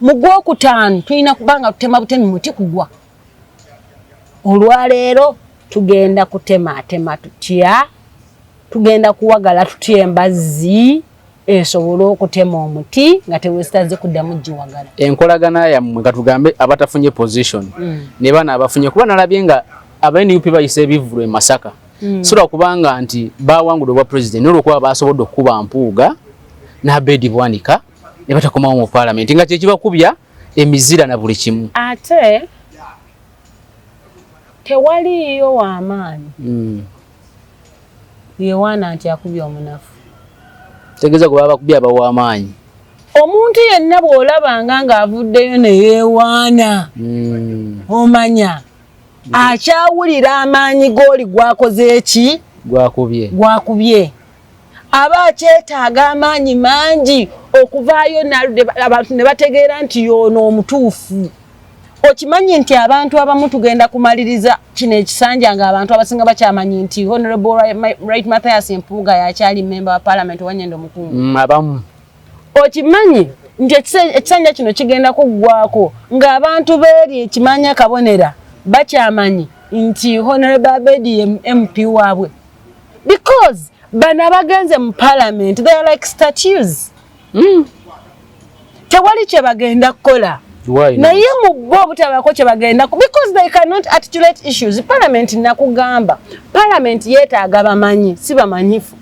Mu gwokutaano tulina kubanga tutema butemi muti kugwa. Olwaleero tugenda kutema tutya, tugenda kuwagala tutya embazzi esobola okutema omuti nga tewesitaze kuddamu giwagala.
Enkolagana yammwe katugambe abatafunye position ne bana abafunye kuba nalabye nga abaNUP bayise ebivulu e Masaka. Sura kubanga nti bawangudde obwa president n'olwokuba basobodde okuba Mpuuga n'Abedi Bwanika ne batakomawo mu parliament nga kye kibakubya emizira na buli kimu.
Ate tewaliyo w'amaanyi. Yewaana nti akubya omunafu.
Tegeza kuba bakubya abawaamaanyi.
Omuntu yenna bw'olabanga ng'avuddeyo ne yeewaana. Omanya. Akyawulira amaanyi g'oli gwakoze eki? Gwakubye. Aba akyetaaga amaanyi mangi okuvaayo abantu ne bategeera nti y'ono omutuufu. Okimanyi nti abantu abamu tugenda kumaliriza kino ekisanja nga abantu abasinga bakyamanyi nti Honorable Right Mathias Mpuuga yakyali member wa parliament wa Nyendo Mukungu.
Abamu.
Okimanyi nti ekisanja kino kigenda kuggwako ng'abantu beeri ekimanya kabonera bakyamanyi nti Honorable Abedi MP waabwe. Because bana bagenze mu parliament, they are like statues. Tewali kye bagenda kukola. Naye mu bo butabako kye bagenda because they cannot articulate issues. Parliament nakugamba. Parliament yeetaaga bamanyi, si bamanyifu.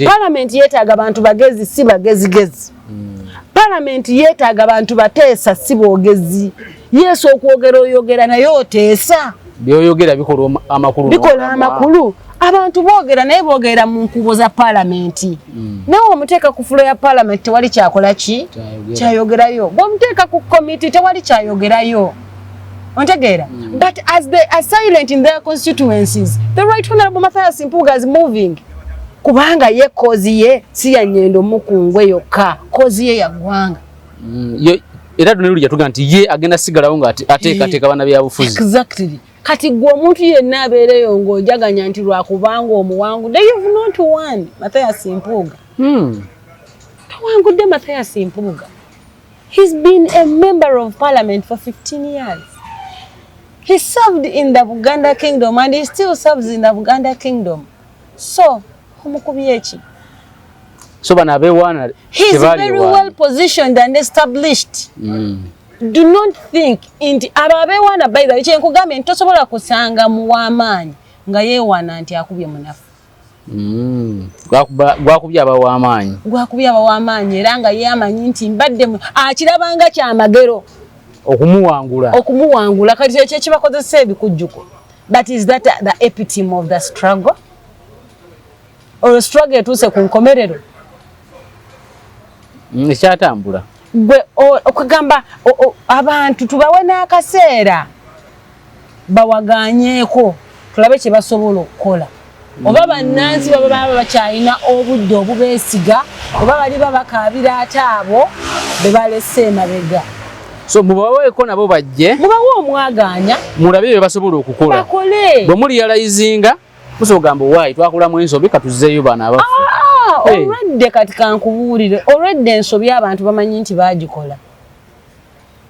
Parliament yeetaaga bantu bagezi, si bagezigezi. Parliament yeetaaga bantu bateesa, si boogezi. Yesu okwogera oyogera naye oteesa.
Byoyogera bikola amakulu.
Bikola amakulu. Abantu boogera naye boogera mu nkubo za parliament. Nawe omuteeka ku fulo ya parliament tewali kyakola ki? Kyayogerayo. Bw'omuteeka ku committee tewali kyayogerayo. Ontegeera? But as they are silent in their constituencies, the Right Honorable Mathias Mpuuga is moving. Kubanga ye kozi ye si ya Nyendo Mukungwe yokka, kozi ye ya ggwanga.
Era tunelulya tuga nti ye agenda sigalawo nga ateekateeka bana byabufuzi.
Exactly. Kati gwe omuntu yenna abeereyo ng'ojaganya nti lwakubanga omuwangudde, you've not won Mathias Mpuuga. Tawangudde Mathias Mpuuga. He's been a member of parliament for 15 years. He served in the Buganda Kingdom and he still serves in the Buganda Kingdom. So, omukubye ki?
So bana abewana
he's very well positioned and established. Do not think nti ababewana by the way kyenkugambe nti tosobola kusanga mu w'amaanyi nga yeewana nti akubye munafu.
Gwakubye abaw'amaanyi.
Gwakubye abaw'amaanyi era nga yeemanyi nti mbadde akirabanga kyamagero okumuwangula kati ekyo kibakozesa ebikujjuko. But is that the epitome of the struggle? Or struggle etuuse ku nkomerero?
Ekyatambula.
Gwe okugamba abantu tubawe n'akaseera bawaganyeeko tulabe kye basobola okukola. Oba bannansi baba bakyalina obudde obubeesiga oba bali babakaabira ate abo be balese emabega.
So mubaweeko nabo bajje
mubawe omwaganya
mulabe bye basobola okukola.
Bakole.
Bwe muli realizinga musogamba waayi twakulamu ensobi katuzeeyo bana abafu.
Already kati kankubuulire already ensobi abantu bamanyi nti baagikola.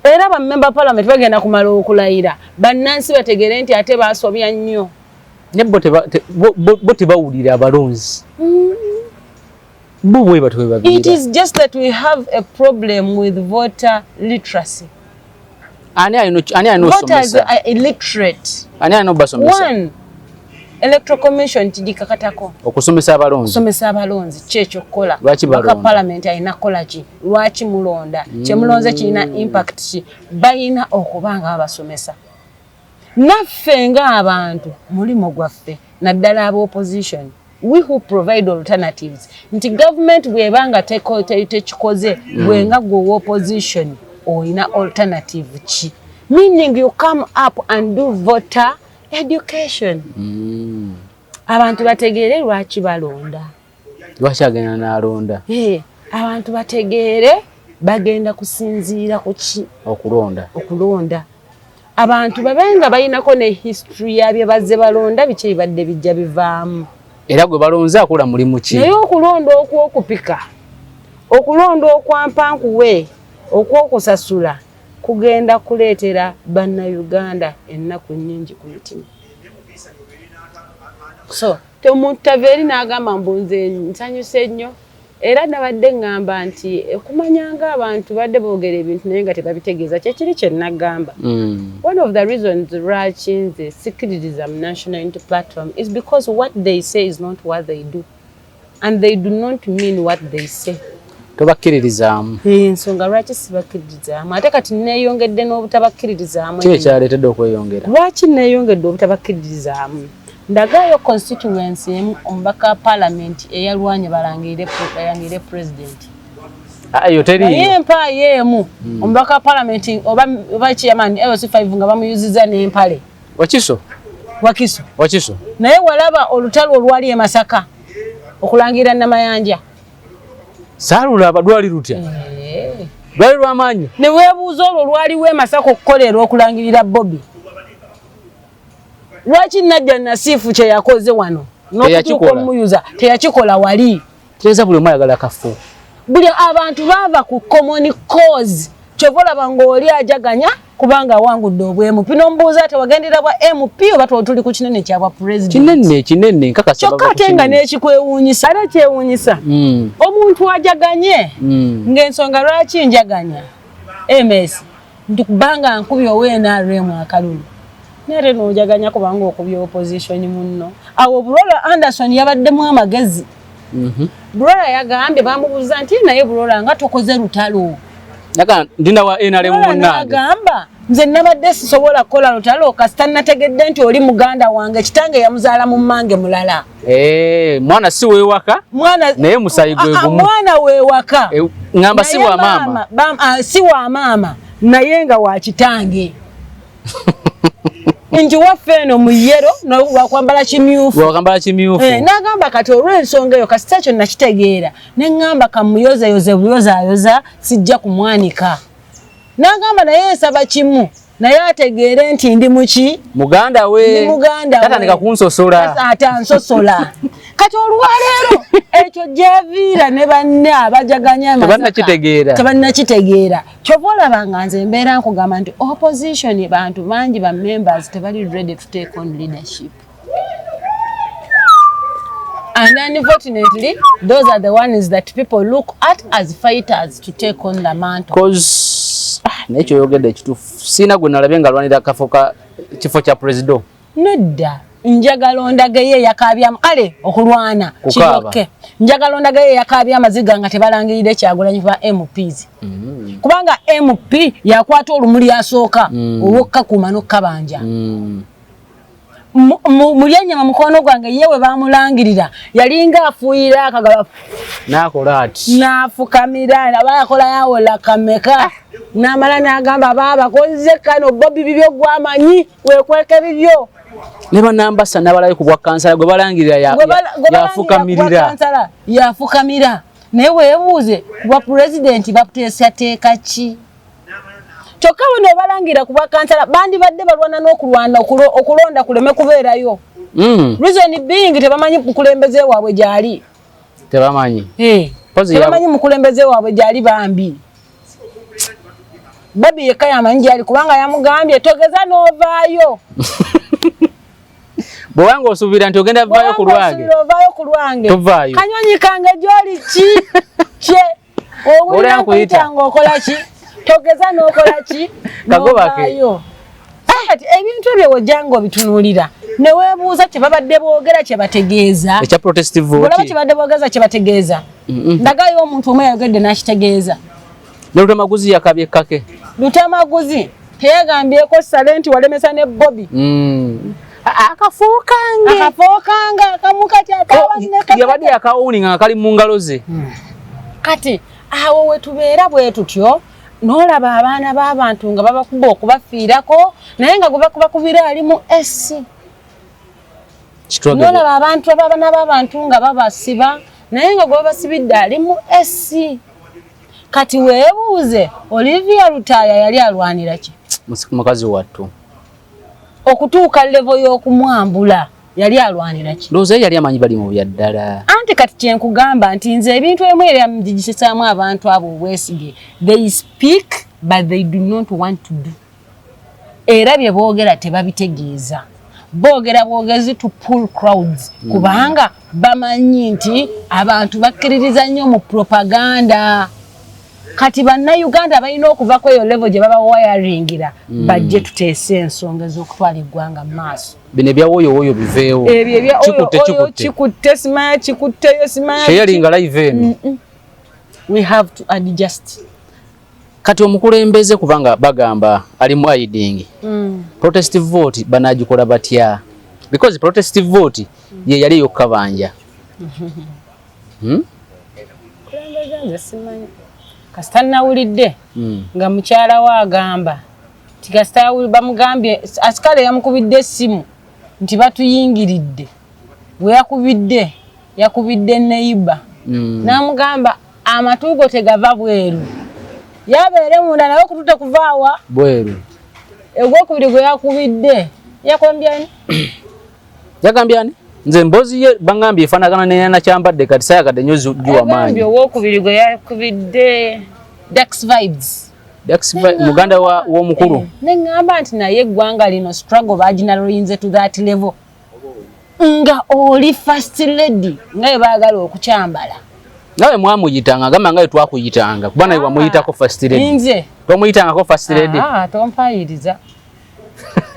Era ba member parliament bagenda kumala okulayira bannansi bategere nti ate baasobya nnyo.
Ne bo tebawulira abalonzi.
It is just that we have a problem with voter literacy. Voters are illiterate. One, Electoral Commission tijikakatako.
Okusomesa abalonzi.
Okusomesa abalonzi kyekyo kola.
Baka
parliament ayina kola ki. Lwaki mulonda. Kye mulonze kirina impact ki. Bayina okubanga abasomesa. Naffe nga abantu mulimo gwaffe naddala aba opposition. We who provide alternatives. Nti government bwebanga tekikoze bwenga gwe opposition oyina alternative ki. Meaning you come up and do voter education. Abantu bategeere lwaki balonda.
Lwaki agenda n'alonda.
Abantu bategeere bagenda kusinziira ku ki okulonda. Abantu babenga bayinako ne history yabye bazze balonda biki ebadde bijja bivaamu.
Era gwe balonze akola mulimu ki?
Naye okulonda okw'okupika, okulonda okwampankuwe, okw'okusasula kugenda kuleetera bannayuganda ennaku nnyingi ku mutima. So omuntu taveeri n'agamba mbu nze nsanyuse nnyo era nabadde ngamba nti kumanyanga abantu badde boogera ebintu naye nga tebabitegeeza kyekiri kye nagamba. One of the reasons lwaki the Securitism National Unity Platform is because what they say is not what they do and they do not mean what they say.
Tobakkiririzaamu.
Ensonga lwaki sibakkiririzaamu ate kati neeyongedde n'obutabakkiririzaamu.
Kiki ekyaleetedde okweyongera?
Lwaki neeyongedde obutabakkiririzaamu? Ndagayo constituency emu omubaka parliament eyalwanye balangire president.
Ayo teri.
Naye empaayo emu omubaka parliament oba chairman LC5 nga bamuyuziza n'empale. Wakiso. Naye walaba olutalo olwali e Masaka okulangira Namayanja.
Saalulaba lwali lutya? Lwali lw'amaanyi.
Ne weebuuza olwo lwaliwo e Masaka okukolerwa okulangirira Bobby. Lwaki Najja Nasifu kye yakoze wano n'okutuuka omuyuza teyakikola wali.
Kireza buli omu ayagala kafu.
Buli abantu baava ku common cause kyovolaba ng'oli ajaganya kubanga awangudde obw'MP n'ombuuza ate wagendera bwa MP oba tuli ku kinene kyabwa president.
Kinene nkakasa
kyokka ate nga n'ekikwewuunyisa era kyewuunyisa omuntu ajaganye ng'ensonga lwaki njaganya MS nti kubanga nkubye ow'NRM akalulu. Nere n'ojaganya kubanga okubya opposition munno. Awo Bulola Anderson yabaddemu amagezi. Bulola yagambye bamubuuza nti naye Bulola nga tokoze lutalo.
Ndina wa NRM munnange.
Agamba nze nabadde sisobola kukola lutalo kasita nategedde nti oli muganda wange kitange yamuzaala mu mmange mulala.
Mwana si weewaka naye musayi gwe gumu.
Mwana weewaka.
Ngamba si wa maama.
Si wa maama naye nga wa kitange. Nti waffe eno mu yero wakwambala kimyufu. N'agamba kati olw'ensonga eyo kasita kyo nakitegeera ne ŋŋamba kamuyozeyoze buyozayoza sijja kumwanika. N'agamba naye nsaba kimu naye ategeere nti ndi muki
muganda we tatandika kunsosola
ate ansosola. Kati olwaleero ekyo gyaviira ne banne abajaganya tebannakitegeera. Kyova olaba nga nze mbeera nkugamba nti opposition bantu bangi ba members tebali ready to take on leadership. And unfortunately, those are the ones that people look at as fighters to take on the mantle.
Because nekyo yogedde kituufu. Sina gwe nalabye nga alwanira kifo kya president.
Nedda. Njagala ondagaye yakabya kale okulwana kibokke. Njagala ondagaye yakabya amaziga nga tebalangiride Kyagulanyi ba MPs. Kubanga MP yakwata olumuli asooka owokka ku mano kabanja. Mulyanyama mukono gwange yewe bamulangirira yalinga afuira akagaba
nakola ati
nafukamira nabakola yawola kameka namala nagamba baba koze kano Bobby bibyo gwamanyi wekweke bibyo
ne banambasa nabalaye ku bwa kansala gwe balangirira yafukamirira
yafukamira newe ebuuze kuba president baputesa teeka ki Choka wano balangira kuba kansala bandi badde balwana n'okulwana okulonda kuleme kubeerayo. Reason being tebamanyi kukulembeze waabwe gyali.
Tebamanyi.
Tebamanyi mukulembeze waabwe gyali bambi. Babi yekaya amanyi gyali kubanga yamugambye togeza n'ovaayo.
Bwanga osubira nti ogenda vaayo ku lwange.
Ovaayo ku lwange.
Tovaayo.
Kanyonyi kange gyoli ki? Kye. Owulira kuyitanga okola ki? Togeza n'okola ki?
Kagobake.
Kati ebintu ebyo wojjango bitunulira. Ne weebuuza kye babadde boogera kye bategeeza.
Ekya protestive vote.
Olaba kye badde boogeza kye bategeeza. Ndagayo omuntu omwe yayogedde n'akitegeeza.
Ne Lutamaguzi yakabye kake.
Lutamaguzi teyagambyeko Salenti walemesa ne Bobby. Akafuukanga kamukati akawaneka.
Yabadde yakawuninga kali mu ngalo ze.
Kati awo wetubeera bwe tutyo. Nolaba abaana b'abantu nga babakuba okubafiirako naye nga kubakubira ali mu SC. Nolaba abantu abaana b'abantu nga babasiba naye nga babasibidde ali mu SC. Kati weebuuze Olivia Lutaya yali alwanira ki?
Mukazi wattu.
Okutuuka level y'okumwambula yali alwanira ki?
Loze yali amanyi bali mu byaddala.
Anti kati kyenkugamba nti nze ebintu emu era mujijisaamu abantu abo obwesige. They speak but they do not want to do. Era bye boogera tebabitegeeza. Boogera bwogezi to pull crowds. Kubanga bamanyi nti abantu bakkiririza nnyo mu propaganda. Kati bannayuganda balina okuva ku eyo level gye baba wayaringira bajje tuteese ensonga z'okutwala eggwanga mu maaso.
Bino ebyawoyowoyo biveewo.
Ebyo kikutte simaya kikutteyo simaya.
Sheyalinga live eno.
We have to adjust.
Kati omukulembeze kubanga bagamba ali mu hiding. Protestive vote banagikola batya? Because protestive vote ye yali yokkabanja.
Kulembeze simanya. Kasita nawulidde nga mukyala wa agamba nti kasita bamugambye asikale yamukubidde essimu nti batuyingiridde bwe yakubidde neiba n'amugamba amatuugo tegava bweru yabeere munda nawe okututa kuvaawa
bweru
ogwokubiri gwe yakubidde
yagambyani nze mbozi ye bangambye efaanagana neyana kyambadde kati sayagadde nnyo juwa maanyi
ogwokubiri gwe yakubidde Dax Vibes
muganda w'omukulu
neŋŋamba nti naye eggwanga lino struggle baginaloyinze to that level nga oli first lady nga bwe baagala okukyambala
nawe mwamuyitanga agamba nga bwe twakuyitanga kuba nawe wamuyitako first lady
nze
tomuyitangako first lady
tompayiriza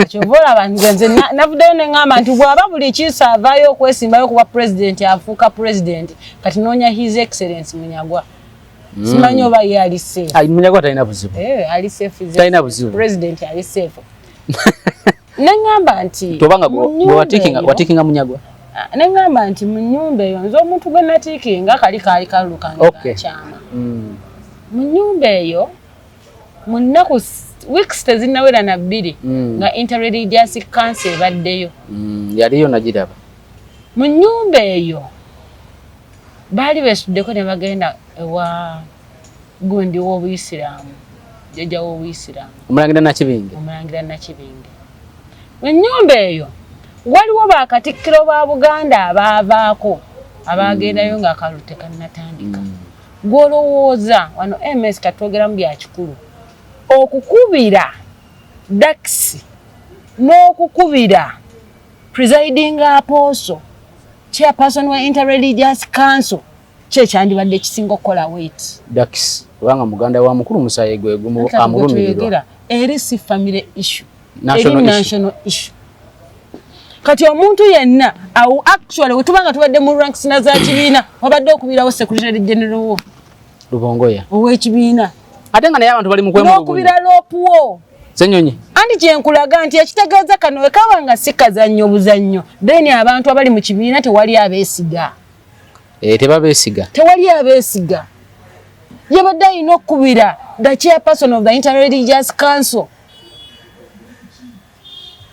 Chovola nze navuddeyo neŋŋamba nti bw'aba buli kiisa avaayo okwesimbayo kuba president afuuka president kati noonya his excellence Munyagwa simanyi oba ye ali safe.
Munyagwa talina buzibu.
Ali safe.
Talina buzibu.
President ali safe. Neŋŋamba nti
tobanga watikinga Munyagwa.
Neŋŋamba nti mu nnyumba eyo nze omuntu gwe natiikinga kaali kalukanga kyama. Mu nnyumba eyo mu nnaku weeks tezinnawera na 2 nga interreligious council ebaddeyo.
Yaliyo nagiraba.
Mu nnyumba eyo baali beesuddeko ne bagenda ewa gundi w'Obuyisiraamu jjajja w'Obuyisiraamu
Omulangira Nakibinge.
Mu nnyumba eyo waliwo bakatikkiro ba Buganda abaavaako abaagendayo ng'akalulu tekannatandika. Gw'olowooza wano MS katwogeramu bya kikulu okukubira Dax n'okukubira presiding apostle chairperson wa Interreligious Council kyandibadde kisinga okukola wait
Dax kubanga muganda wa mukulu Musaye gwe gumu amulumirirwa
eri si family issue
national
issue kati omuntu yenna au actually wetubanga tubadde mu ranks na za kibiina wabadde okubirawo secretary general wo
Lubongoya
ow'ekibiina
ate nga naye abantu bali mu kwemulugunya
n'okubira lopuwo
Senyonyi
andi kyenkulaga nti ekitegeeza kano wekabanga si kazannyo buzannyo then abantu abali mu kibiina tewali abeesiga tewali abeesiga yabadde alina okubira the chairperson of the Interreligious Council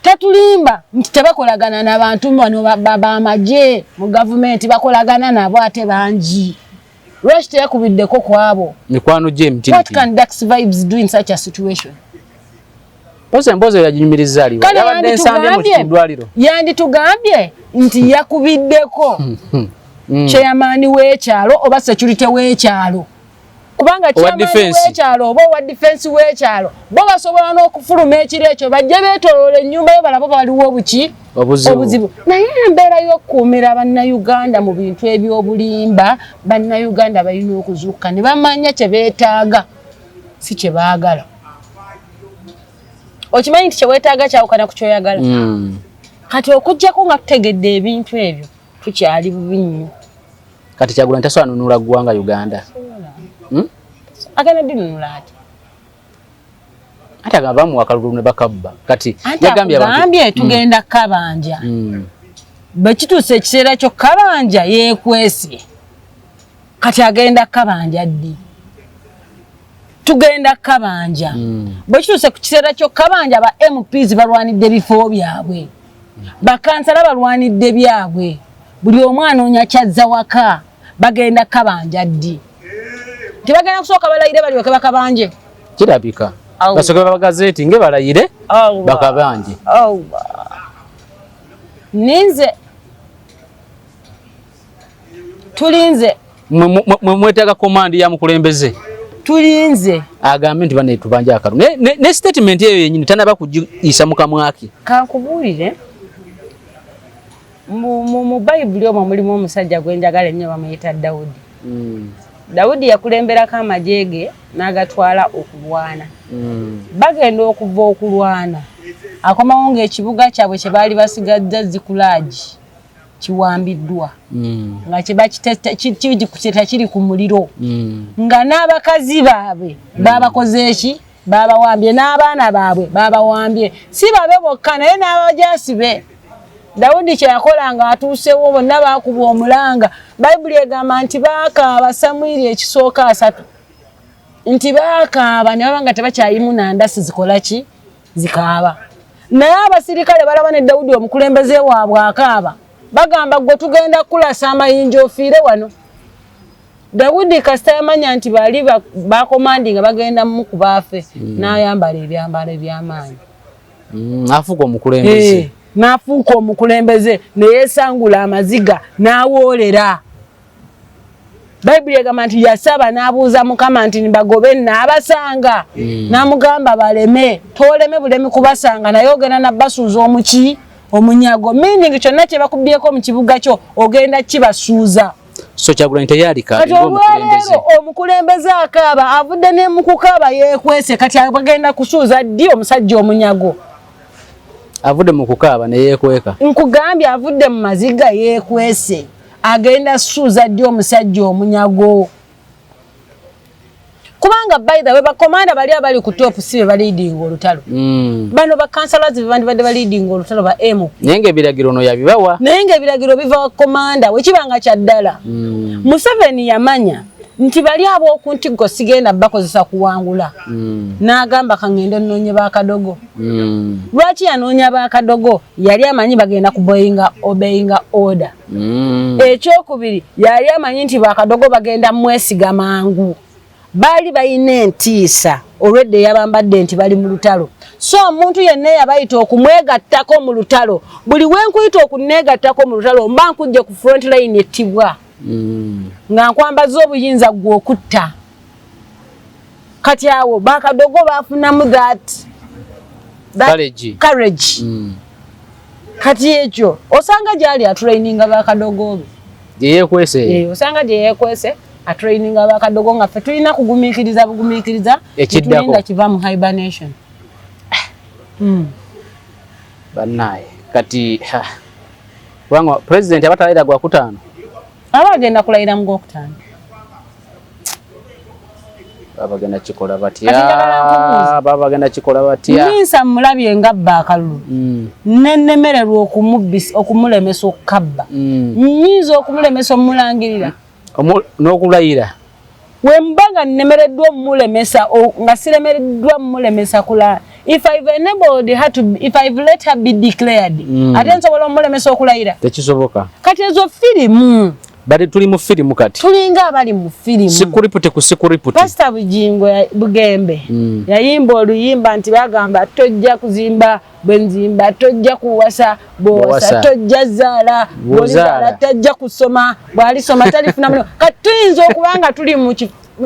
tatulimba nti tebakolagana n'abantu bano b'amagye mu gavumenti bakolagana nabo ate bangi lwaki teyakubiddeko kwabo
mikwano gye miti
what can Dax Vibes do in such a situation
Mboze yajinyumiriza aliwa yabadde ensande mu kidwaliro
yanditugambye nti yakubiddeko chairman w'ekyalo oba security w'ekyalo kubanga chairman w'ekyalo oba wa defense w'ekyalo bo basobola n'okufuluma ekiro ekyo bajje beetoloola ennyumba yo balabo baliwo obuzibu naye embeera y'okukuumira bannayuganda mu bintu eby'obulimba bannayuganda balina okuzuuka ne bamanya kye beetaaga si kye baagala okimanyi nti kye weetaaga kyawukana ku kyoyagala kati okuggyako nga tutegedde ebintu ebyo tukyali bubi nnyo
kati Kyagulanyi tasobola nunula ggwanga Uganda
agenda dinunula
ate agamba mu wakalulu ne bakabba kati
yagambye tugenda kabanja bwe kituuse ekiseera kyo kabanja yeekwese kati agenda kabanja ddi tugenda kabanja bwe kituuse ku kiseera kyo kabanja ba MPs balwanidde bifo byabwe bakansala balwanidde byabwe buli omwana onya kyazza waka bagenda kabanja ddi tibagenda kusooka balayire baliweke bakabanje
kirabika basoke babagazeti nge balayire bakabanje
ninze tulinze
mwetaaga command ya mukulembeze
tulinze
agambe nti bane tubanja akalu ne statement eyo yenyini tanaba kujisa mukamwaki
kankubulire mu Bible omwo mulimu omusajja gwenjagala ennyo bamuyita Dawudi Dawudi yakulemberako amajege n'agatwala okulwana bagenda okuva okulwana akomawo ng'ekibuga kyabwe kye baali basigadde Zikulagi kiwambiddwa nga kye kiri ku muliro nga n'abakazi baabwe babakoze eki babawambye n'abaana baabwe babawambye si babe bokka naye n'abajaasi be Dawudi kye yakola nga atuusewo bonna baakuba omulanga Bayibuli egamba nti baakaaba Samwiri ekisooka 3 nti baakaaba ne baba nga tebakyayimu nandasi zikola ki zikaaba naye abasirikale balaba ne Dawudi omukulembeze waabwe akaaba bagamba gwe tugenda kulasa amayinja ofiire wano Dawudi kasita yamanya nti bali bakomandi nga bagenda mu kubaafe n'ayambala ebyambalo eby'amaanyi
afuuka omukulembeze
n'afuuka omukulembeze ne yeesangula amaziga n'awoolera Bayibuli egamba nti yasaba n'abuuza Mukama nti nibagobe n'abasanga n'amugamba baleme tooleme bulemi kubasanga naye ogenda nabasuuza omunyago meaning kyonna kye bakubyeko mu kibuga kyo ogenda kibasuuza
so Kyagulanyi teyalika
omukulembeze akaaba avudde ne mu kukaaba yeekwese kati agenda kusuuza ddi omusajja omunyago
avudde mu kukaaba ne yeekweka
nkugambye avudde mu maziga yeekwese agenda suuza ddi omusajja omunyago kubanga by the way bakomanda bali abali ku top sibe balidinga olutalo bano bakansalazi bandi balidinga olutalo ba M
nenge ebiragiro no yabibawa
nenge ebiragiro biva komanda wekibanga kyaddala Museveni yamanya nti bali abo okuntigo sigenda bakozesa kuwangula n'agamba kangende nnonye bakadogo lwaki yanoonya bakadogo yali amanyi bagenda kuboyinga obeyinga order ekyokubiri yali amanyi nti bakadogo bagenda mwesiga mangu bali bayina entiisa olwedde yabambadde nti bali mu lutalo so omuntu yenna yabayita okumwegattako mu lutalo buli wenkuyita okuneegattako mu lutalo mba nkujje ku front line ettibwa nga nkwambaza obuyinza gwe okutta kati awo bakadogo bafunamu that courage kati ekyo osanga gyali atraininga bakadogobe
yekwese
osanga yekwese atraininga bakadogo nga ffe tulina kugumikiriza tulinda kiva mu hibernation
banaye kati kubanga president abatalira gwa kutaano
abagenda kulayira mu gwokutaano
babagenda kikola batya
Minsa mulabye nga bba akalulu nennemererwa okumulemesa okukabba nyinza okumulemesa omulangirira
n'okulayira
wembanga nnemereddwa omulemesa nga siremereddwa mulemesa kula if I've let her be declared ate nsobola omulemesa okulayira
tekisoboka
kati ezo firimu
bali tuli mu firimu kati
tulinga abali mu firimu
sikuripute ku sikuripute
Pastor Bugembe yayimba oluyimba nti bagamba tojja kuzimba bwenzimba tojja kuwasa bwowasa tojja zaala bwolizaala tajja kusoma bwalisoma talifuna muno kati tuyinza okubanga tuli mu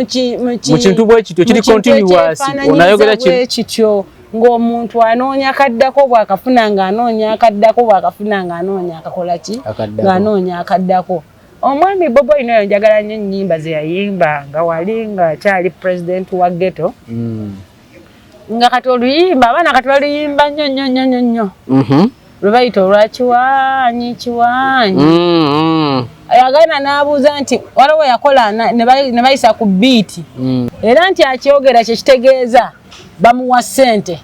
kintu bwe kityo kiri continuous onayogera
kityo ng'omuntu anoonya akaddako bwakafuna ng'anoonya akaddako bwakafuna ng'anoonya akakolaki ng'anoonya akaddako omwami Bobo Wine njagala nnyo ennyimba ze yayimba nga wali ng'akyali president wa ghetto nga kati oluyimba abaana kati baluyimba nnyo lwe bayita olwakiwanyi ayagana n'abuuza nti waliwo yakola ne bayisa ku biiti era nti akyogera kyekitegeeza bamuwa ssente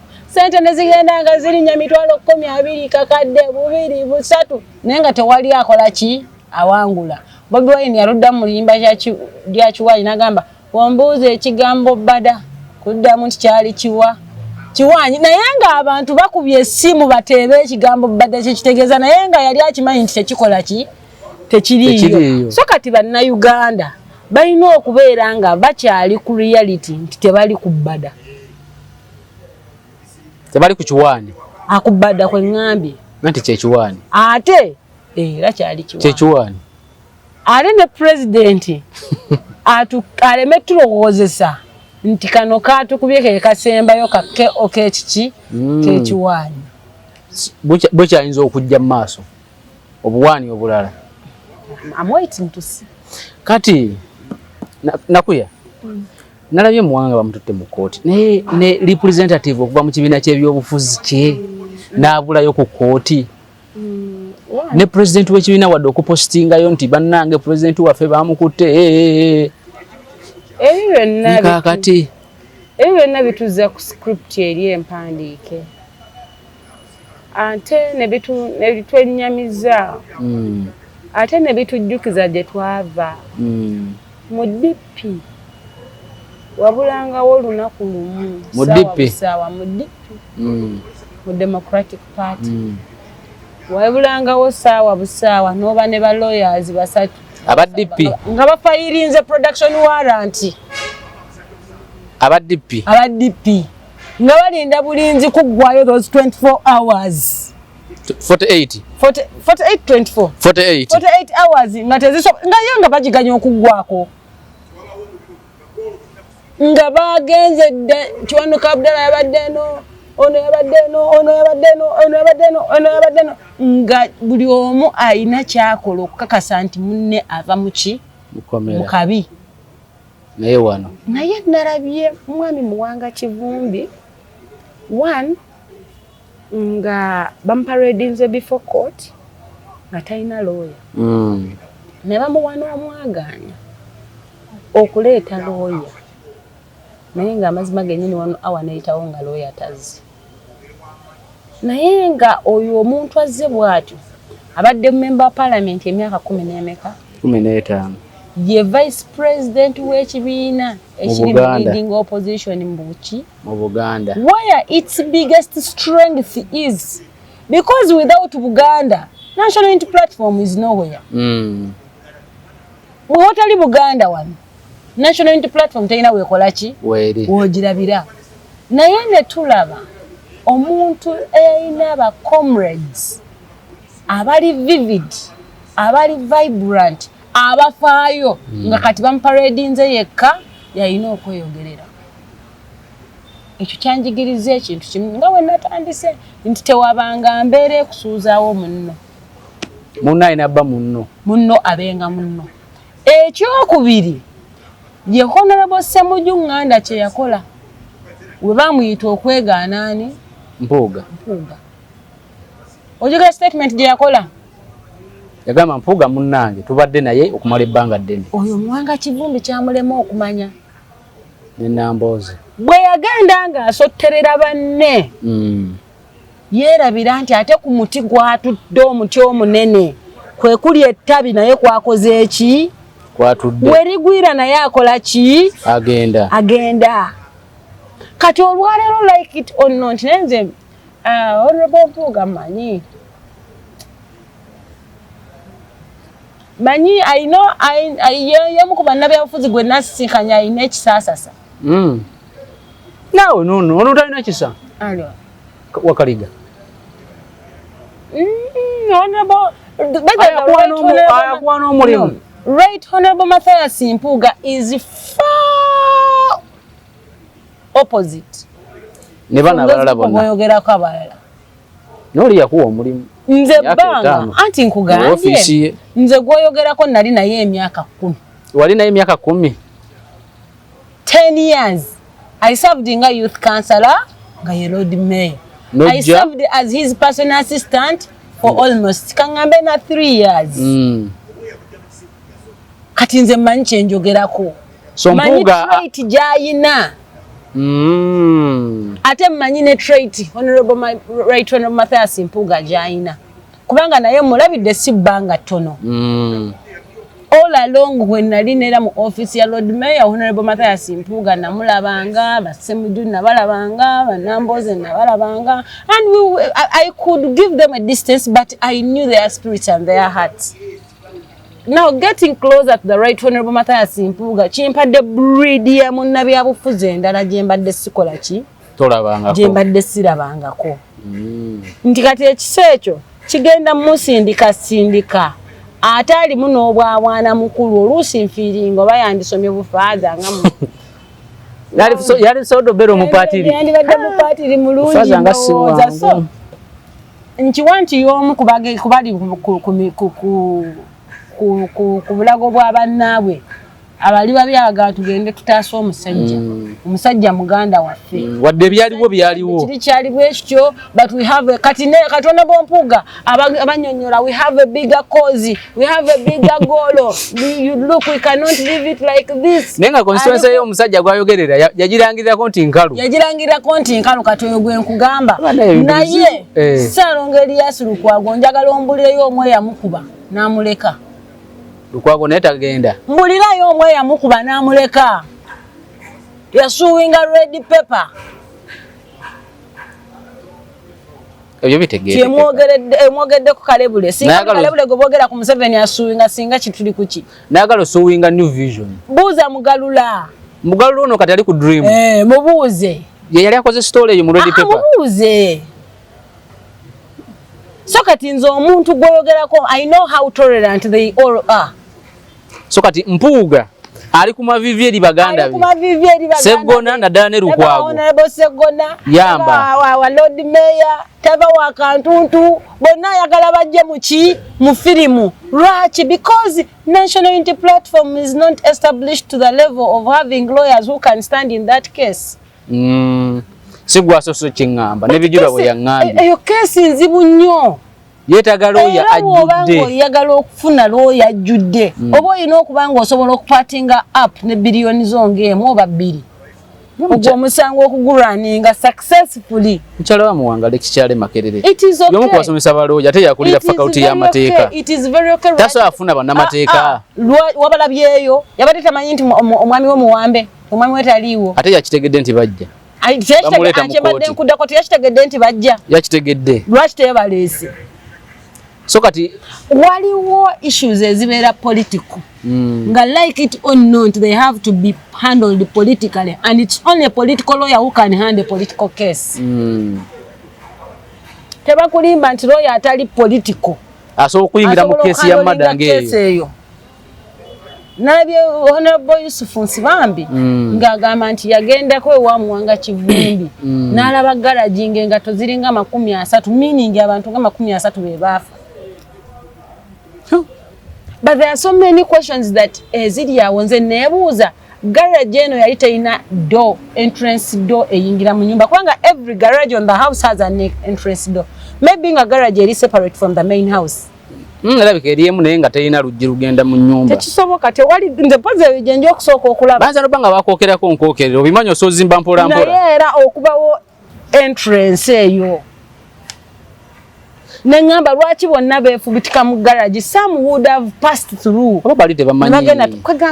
ne zigenda nga zirinnya mitwalo 20 kakadde 2 3 naye nga tewali akola ki awangula. Bobi Wine yaludda mu liyimba lya Kiwanyi n'agamba wambuuza ekigambo bbada kuddamu nti kyali Kiwanyi naye nga abantu bakubye essimu bateebe ekigambo bbada kyekitegeeza naye nga yali akimanyi nti tekikola ki tekiriyo. So kati bannayuganda balina okubeera nga bakyali ku reality nti tebali ku bbada
tebali ku Kiwanyi
akubbada kwe ngambye
nti kyekiwanyi
ate era kyali
Kiwanyi
ate ne president aleme tulowoozesa nti kano katukubye ke kasembayo kake okekiki kekiwanyi
bukyayinza okujja mu maaso obuwaani obulala.
I'm waiting to see.
Kati nakuya nalabye muwanga bamututte mu kooti ne representative okuva mu kibiina ky'ebyobufuzi kye n'abulayo ku kooti ne president w'ekibiina wadde okupostingayo nti bannange president waffe bamukutte
kakati ebyo byonna bituza ku script eri empandiike ate ne bitwennyamiza ate ne bitujjukiza gye twava mu DP wabulangawo olunaku lumu saawa mu DP mu Democratic Party wabulangawo saawa busaawa n'oba ne ba lawyers basatu
aba DP
nga bafayirinze production warrant
aba DP nga balinda bulinzi kuggwayo those 24 hours 48
hours nga yo nga bagiganya okuggwako nga bagenze Kiwanuka Abdalla yabaddeno ono yabaddeno nga buli omu ayina kyakola okukakasa nti munne ava mu kabi.
Naye wano
naye nalabye mwami Muwanga Kivumbi one nga bamparedinze before court nga talina lawyer ne bamuwa n'omwaganya okuleeta lawyer naye nga amazima gennyini wano awa nayitawo nga lawyer tazze naye nga oyo omuntu azze bw'atyo abadde member wa parliament emyaka 15 ye vice president w'ekibiina ekiri mu leading opposition mu
Buganda
where its biggest strength is because without Buganda National Unity Platform is nowhere. Wotali Buganda wano National Unity Platform teyina wekola ki wogirabira naye ne tulaba omuntu eyina ba comrades abali vivid abali vibrant abafaayo nga kati bamparedinze yekka yayina okweyogerera ekyo kyanjigiriza ekintu kimu nga bwe natandise nti tewabanga mbeera kusuuzaawo munno
alina abba munno
abenga munno. Ekyokubiri ye Honorable Ssemujju Nganda kye yakola we bamuyita okwegaana ani
Mpuuga.
Ojjukira statement gye yakola
yagamba Mpuuga munnange tubadde naye okumala ebbanga ddene.
Oyo Mwanga Kivumbi kyamulema okumanya
ne Nambooze
bwe yagenda ng'asotterera banne yeerabira nti ate ku muti gwatudde omuti omunene kwe kuli ettabi naye kwakoze eki
kwatudde
we ligwira naye akola ki agenda kati olwaleero like it or not nenze Honorable Mpuuga manyi I know yemu ku bannabyabufuzi gwe nasisinkanya ayina ekisaasasa
naawe nono ono talina kisa Wakaliga
Right Honorable Mathias Mpuuga is far opposite
ne bana abalala bonna
boyogerako abalala
noli yakuwa omulimu
nze bbanga anti nkugambye nze gwoyogerako nali naye emyaka 10
wali naye emyaka 10
10 years I served in a youth councillor nga ye Lord Mayor I served as his personal assistant for almost kangambe na 3 years kati nze manyi kyenjogerako
so Mpuuga
trait gyayina ate manyi ne trait Honorable Mathias Mpuuga gyayina kubanga naye mulabidde si bbanga ttono all along when nali nera mu office ya Lord Mayor Honorable Mathias Mpuuga namulabanga Ssemujju nabalabanga Nambooze nabalabanga and I could give them a distance but I knew their spirits and their hearts. Now getting closer to the Right Honorable Mathias Mpuuga kimpadde breed ya munnabyabufuzi endala gye mbadde sikola ki
tolabangako
gye mbadde sirabangako nti kati ekisa ekyo kigenda musindika ate alimu n'obwabwana mukulu oluusi nfiiringa oba yandisomye bufaaza nga
yali sodo bero mupatiri
yandibadde mupatiri mulungi ndowooza so nkiwa nti y'omu kubali ku bulago bwa bannaabwe abali babyaga tugende tutaasa omusajja muganda waffe
wadde byaliwo
kiri kyaliwo ekyo but we have katonda Mpuuga abanyonyola we have a bigger cause we have a bigger goal you look we cannot leave it like this
nenga constituency y'omusajja gwayogerera yagirangirirako nti nkalu kati oyo gwe nkugamba naye Ssaalongo Erias Lukwago njagala ombulireyo omwe yamukuba n'amuleka Lukwago naye tagenda
mbulirayo omwe yamukuba n'amuleka yasuwinga red paper
ebyo bitegeere
emwogedde ku Kalebule singa Kalebule gobogera ku Museveni asuwinga singa kituli kuki
nayagala osuwinga New Vision
buuza Mugalula
ono kati ali ku Dream
mubuuze
ye yali akoze story eyo mu red paper
mubuuze so kati nze omuntu gwoyogerako I know how tolerant they all are
so kati Mpuuga ali ku mavivi eri baganda be Seggona naddala ne Lukwago
Honorable Seggona
yamba
wa Lord Mayor taba wa Kantuntu bonna ayagala bajje mu firimu lwaki because National Unity Platform is not established to the level of having lawyers who can stand in that case
sigwasoso kingamba nebijura bwe yangambye
eyo kesi nzibu nnyo
yeetaga looya ajjudde
yagala okufuna looya ajjudde oba olina okuba ng'osobola okupatinga up ne biliyoni zongeemu oba 2 ogwo omusango okugulwaninga successfully
mukyala wa Muwangala ekikyale Makerere
y'omu
ku basomesa balooya ate yakulira faculty y'amateeka tasobola afuna bannamateeka
wabalabyeyo yabadde tamanyi nti omwami w'omuwambe omwami we taliiwo
ate yakitegedde nti bajja
kyebadde nkuddako teyakitegedde nti bajja
yakitegedde
lwaki teyabaleese
so kati
waliwo issues ezibeera political nga like it or not they have to be handled politically and it's only a political lawyer who can handle a political case tebakulimba nti lawyer atali political
asobola okuyingira mu kesi ya Madange eyo
nalabye Honorable Yusuf Nsibambi ng'agamba nti yagenda kwewa Muwanga Kivumbi n'alaba garagi ng'engato ziringa 30 meaning abantu nga 30 be baafa. But there are so many questions that ziri awo nze neebuuza garage eno yali teyina door, entrance door eyingira mu nyumba kubanga every garage on the house has an entrance door. Maybe nga garage eri separate from the main house.
Alabika eriemu naye nga teyina luggi lugenda mu nyumba.
Tekisoboka tewali nze poze ebijenje okusooka okulaba.
Banza nobanga bakookerako nkookerero obimanyi osozimba mpola mpola.
Naye era okubawo entrance eyo. Nengamba lwaki bonna beefubitika mu garage, some would have passed through.
Oba bali tebamanyi.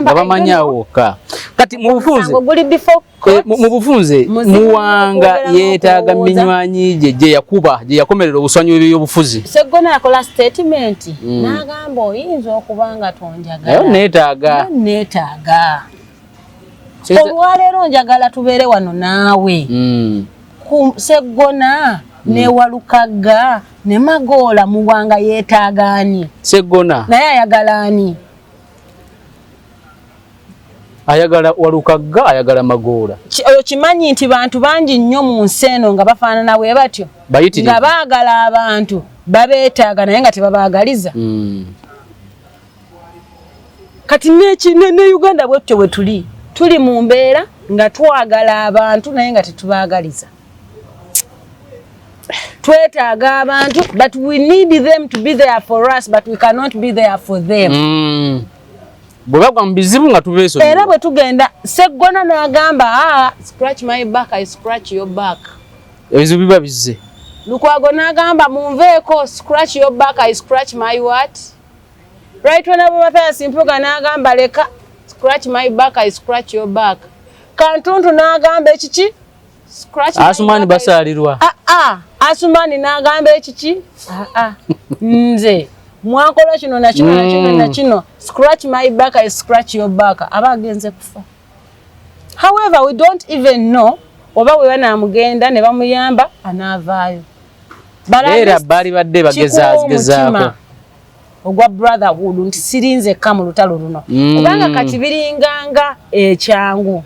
Babamanyi awoka. Kati mu bufunze. Mu bufunze Muwanga yeetaaga minywanyi gye yakuba gye yakomerera obuswanyu by'obufuzi.
Seggona akola statement n'agamba oyinza okubanga tonjagala.
Nayo neetaaga.
Neetaaga. Olwaleero njagala tubeere wano naawe. Ku Seggona ne Walukaga ne Magoola Muwanga yeetaagaani.
Seggona
naye ayagalaani.
Ayagala Walukaga ayagala Magoola.
Oyo kimanyi nti bantu bangi nnyo mu nsi eno nga bafaanana bwe batyo. Nga baagala abantu babeetaaga naye nga tebabaagaliza. Kati ne Uganda bwetyo bwe tuli mu mbeera nga twagala abantu naye nga tetubaagaliza. Twetaaga abantu but we need them to be there for us but we cannot be there for them. Bwebagwa mu bizibu nga tubeeso. Era bwe tugenda Seggona n'agamba scratch my back I scratch your back.
Ebizibu biba bizze.
Lukwago n'agamba munveeko scratch your back I scratch my what? Right Honorable Mathias Mpuuga n'agamba leka scratch my back I scratch your back. Kantuntu n'agamba ekiki? Scratch my
Asumani
back.
Basaalirwa.
Asumani n'agamba ekiki? Nze mwakola kino na kino na kino na kino. Scratch my back I scratch your back. Aba agenze kufa. However, we don't even know oba we banamugenda ne bamuyamba anaavaayo.
Era bali badde bagezaako.
Ogwa brotherhood nti sirinze kamu lutalo luno. Kubanga kati biringanga ekyangu.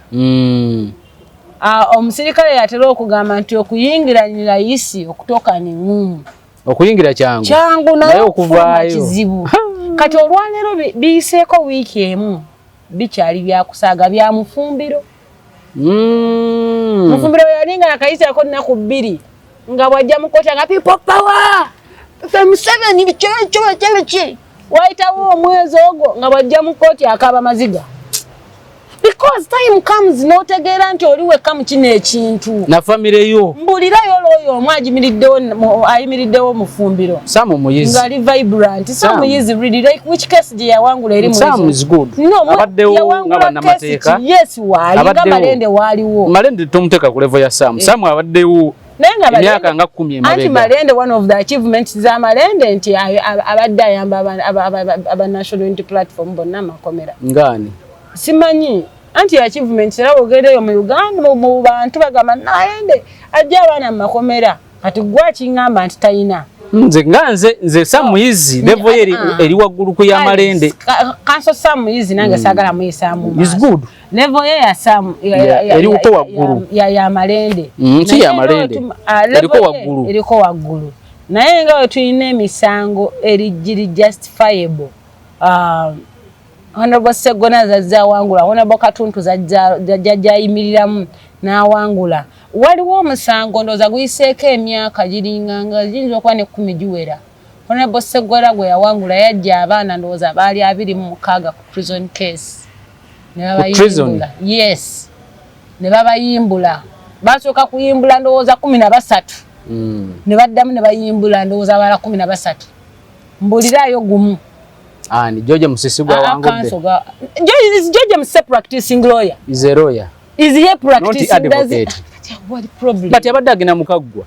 Omusirikale yatera okugamba nti okuyingira ni layisi okutoka ni ngumu.
Okuyingira kyangu.
Kyangu naye okuvaayo kizibu. Kati olwaleero biyiseeko wiiki emu bikyali byakusaaga bya mufumbiro. Mufumbiro yalinga nakayisako nnaku 2 nga bwajja mukota nga people power. Museveni bikyeki waitawo omwezi ogwo nga bwajja mukoti akaba maziga. Because time comes notegeera nti oliweka mu kino ekintu.
Na family yo.
Mbulirayo loyo ayimiriddewo mufumbiro.
Samu muyizi.
Ngali vibrant. Samu yizi really like which case je yawangula eri mu.
Samu is good.
No,
abaddewo ngaba namateeka.
Yes, wali nga Malende waliwo.
Malende tumuteeka ku level ya Samu. Samu abaddewo. Emyaka nga 10 emabega.
Anti Malende one of the achievements za Malende nti abadde ayamba aba National Unity Platform bonna makomera.
Ngani?
Simanyi. Anti achievements era ogereyo mu Uganda mu bantu bagamba naende ajja abana makomera kati gwa kingamba nti tayina.
Nze Samu yizi level eri waggulu ku ya Malende.
Kanso Samu yizi nange sagala mu Samu.
Is good.
Level ya Samu
eri uko waggulu.
Ya Malende.
Si ya Malende. Eriko waggulu.
Eriko waggulu. Naye nga tuyina emisango eri justifiable. Honorable Seggona zazza wangula, Honorable Katuntu zajja yimiriramu na wangula. Waliwo omusango ndoza guyiseeko emyaka giringanga giyinza okuba ne 10 giwera. Honorable Seggona gwe yawangula yajja abaana ndowooza baali 26 ku prison case. Ne babayimbula. Yes. Ne babayimbula. Basooka kuyimbula ndowooza 13. Ne baddamu ne bayimbula ndowooza abala 13. Mbulirayo gumu.
Ani George Musisigwa wangudde.
George Muse practicing lawyer.
Is a lawyer.
Is he practicing?
Not advocate.
What problem?
But yabadde agenda mukaggwa.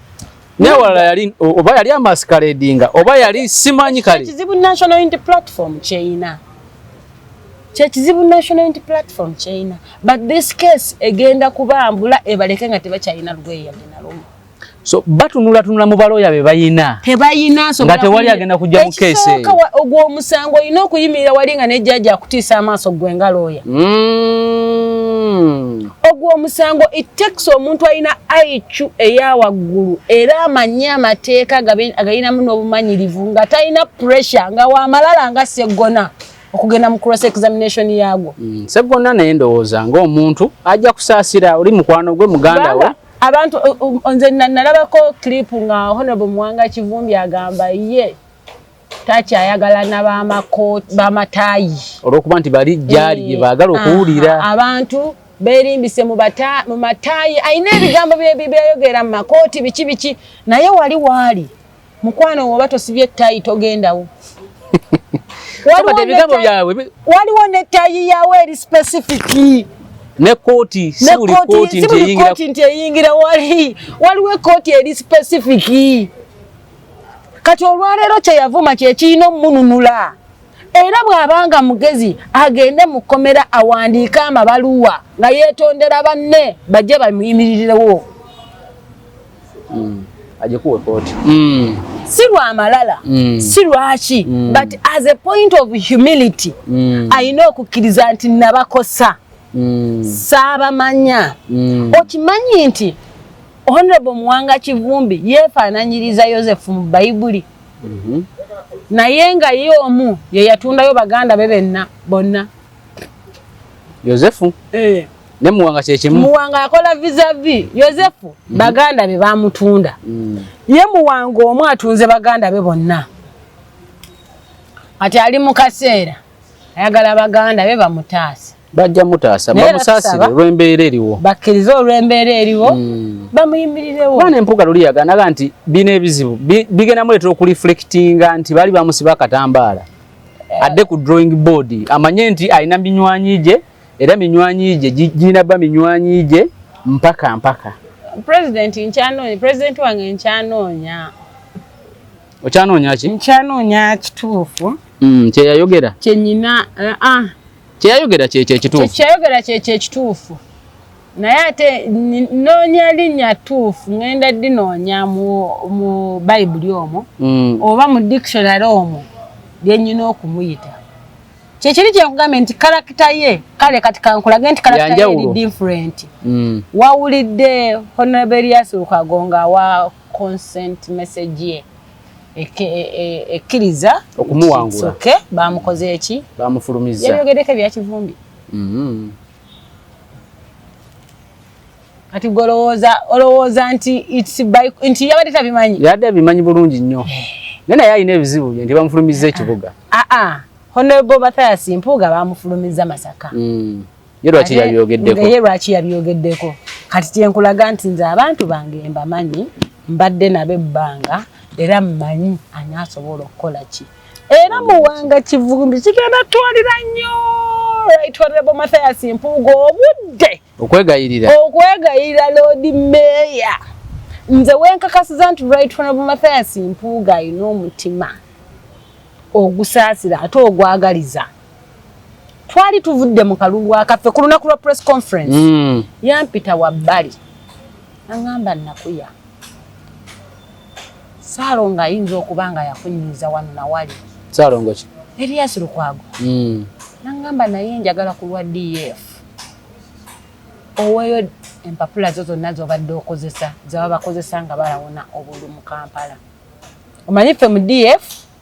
Ne wala yali oba yali amascaladinga oba yali simanyi kale.
Kizibu National Unity Platform China. Kizibu National Unity Platform China. But this case egenda kubambula ebaleke nga tebakyalina lweya lina lumu.
So batunula mu baloya be bayina.
Tebayina so
nga tewali agenda kujja mu case.
Ogwo omusango ino okuyimirira walinga ne jjajja akutiisa amaaso gwe nga lawyer. Ogwo omusango it takes omuntu alina IQ eya waggulu era amanya amateeka agayina muno obumanyirivu nga talina pressure nga wamalala nga Sseggona okugenda mu cross examination yaagwo.
Sseggona naye ndowooza ng'omuntu ajja kusaasira oli mukwano gwe muganda we.
Abantu nze nalabako clip nga Honorable Mwanga Kivumbi agamba ye takyayagala n'abamatayi
olw'okuba nti bali gyali gye baagala okuwulira.
Abantu beerimbise mu matayi ayina ebigambo byayogera mu makooti biki naye wali mukwano woba tosibye ettayi togendawo. Waliwo nettayi yawe eri specific
ne kooti si buli kooti
nti eyingira waliwo ekooti eri specific. Kati olwaleero kyeyavuma kyekirina omununula era bw'abanga mugezi agende mu kkomera awandiika amabaluwa nga yeetondera banne bajje bamuyimirirewo.
Ajekuwe kooti.
Si lwa malala, si lwaki, but as a point of humility ayina okukkiriza nti nabakosa. Saabamanya. Okimanyi nti Honorable Mwanga Kivumbi yeefaananyiriza Yosefu mu Bayibuli. Naye nga ye omu ye yatundayo baganda be bonna.
Yosefu? Ne Muwanga kyekimu?
Muwanga akola vis-a-vis Yosefu baganda be bamutunda. Ye Muwanga omu atunze baganda be bonna. Ati ali mu kaseera ayagala baganda be bamutaase.
Bajja mutaasa bamusaasire olw'embeera eriwo. Bakkirize
olw'embeera eriwo bamuyimirirewo.
Bwana Empuuga luli yaganaga nti bino ebizibu bigenda muleetera okureflectinga nti bali bamusiba akatambaala adde ku drawing board amanye nti alina minywanyi gye era minywanyi gye girina bba minywanyi gye mpaka.
President wange nkyanoonya.
Okyanoonya ki?
Nkyanoonya kituufu.
Kyeyayogera?
Kyenyina
kyeyayogera kyekituufu.
Kyeyayogera kyekituufu. Naye ate noonya linnya ttuufu ngenda dinoonya mu Bayibuli omwo oba mu dictionary omwo lyennyina okumuyita. Kyekiri kyenkugambye nti karakita ye kale kati kankulage nti karakita ye eri different. Wawulidde Honorable Elias Lukagonga wa consent message ye ekkiriza
okumuwangula.
Bamukoze eki?
Bamufulumiza.
Yabyogedeko bya Kivumbi. Kati olowooza nti yabadde tabimanyi?
Yadde abimanyi bulungi nnyo. Naye ayina ebizibu bye nti bamufulumiza ekibuga.
Honorable Mathias Mpuuga bamufulumiza Masaka.
Ye lwaki
yabyogeddeko. Kati kyenkulaga nti nze abantu bange mbamanyi mbadde nabo ebbanga era mmanyi ani asobola okukola ki. Era Muwanga Kivumbi kigenda twalira nnyo Right Honorable Mathias Mpuuga obudde
okwegayirira
Lord Mayor. Nze wenkakasiza nti Right Honorable Mathias Mpuuga alina omutima ogusaasira ate ogwagaliza. Twali tuvudde mu kalulu akaffe ku lunaku lwa press conference. Yampita wabbali aŋŋamba nakuya Saalongo ayinza okuba nga yakunyiiza wano na wali.
Saalongo ki?
Elias Lukwago. Naŋŋamba naye njagala ku lwa DF. Oweeyo empapula zo zonna z'obadde okozesa zaba bakozesa nga balawuna obululu mu Kampala. Omanyi ffe mu DF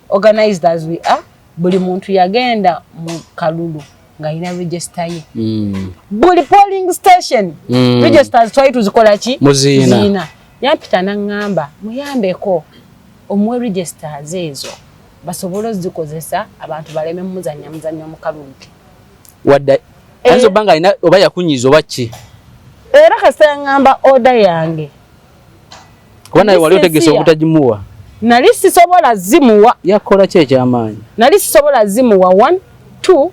organized as we are buli muntu yagenda mu kalulu nga ina register ye. Buli polling station registers twali tuzikola ki?
Muziina.
Yampita naŋŋamba muyambeko omuwe registers ezo basobole ozikozesa abantu baleme muzannya mu kalulu.
Wadde Enzo banga alina oba yakunyiza oba ki?
Era kasita ngamba order yange.
Kuba naye wali otegese obutagimuwa.
Nali sisobola zimuwa.
Yakola ki ekyamaanyi?
Nali sisobola zimuwa 1, 2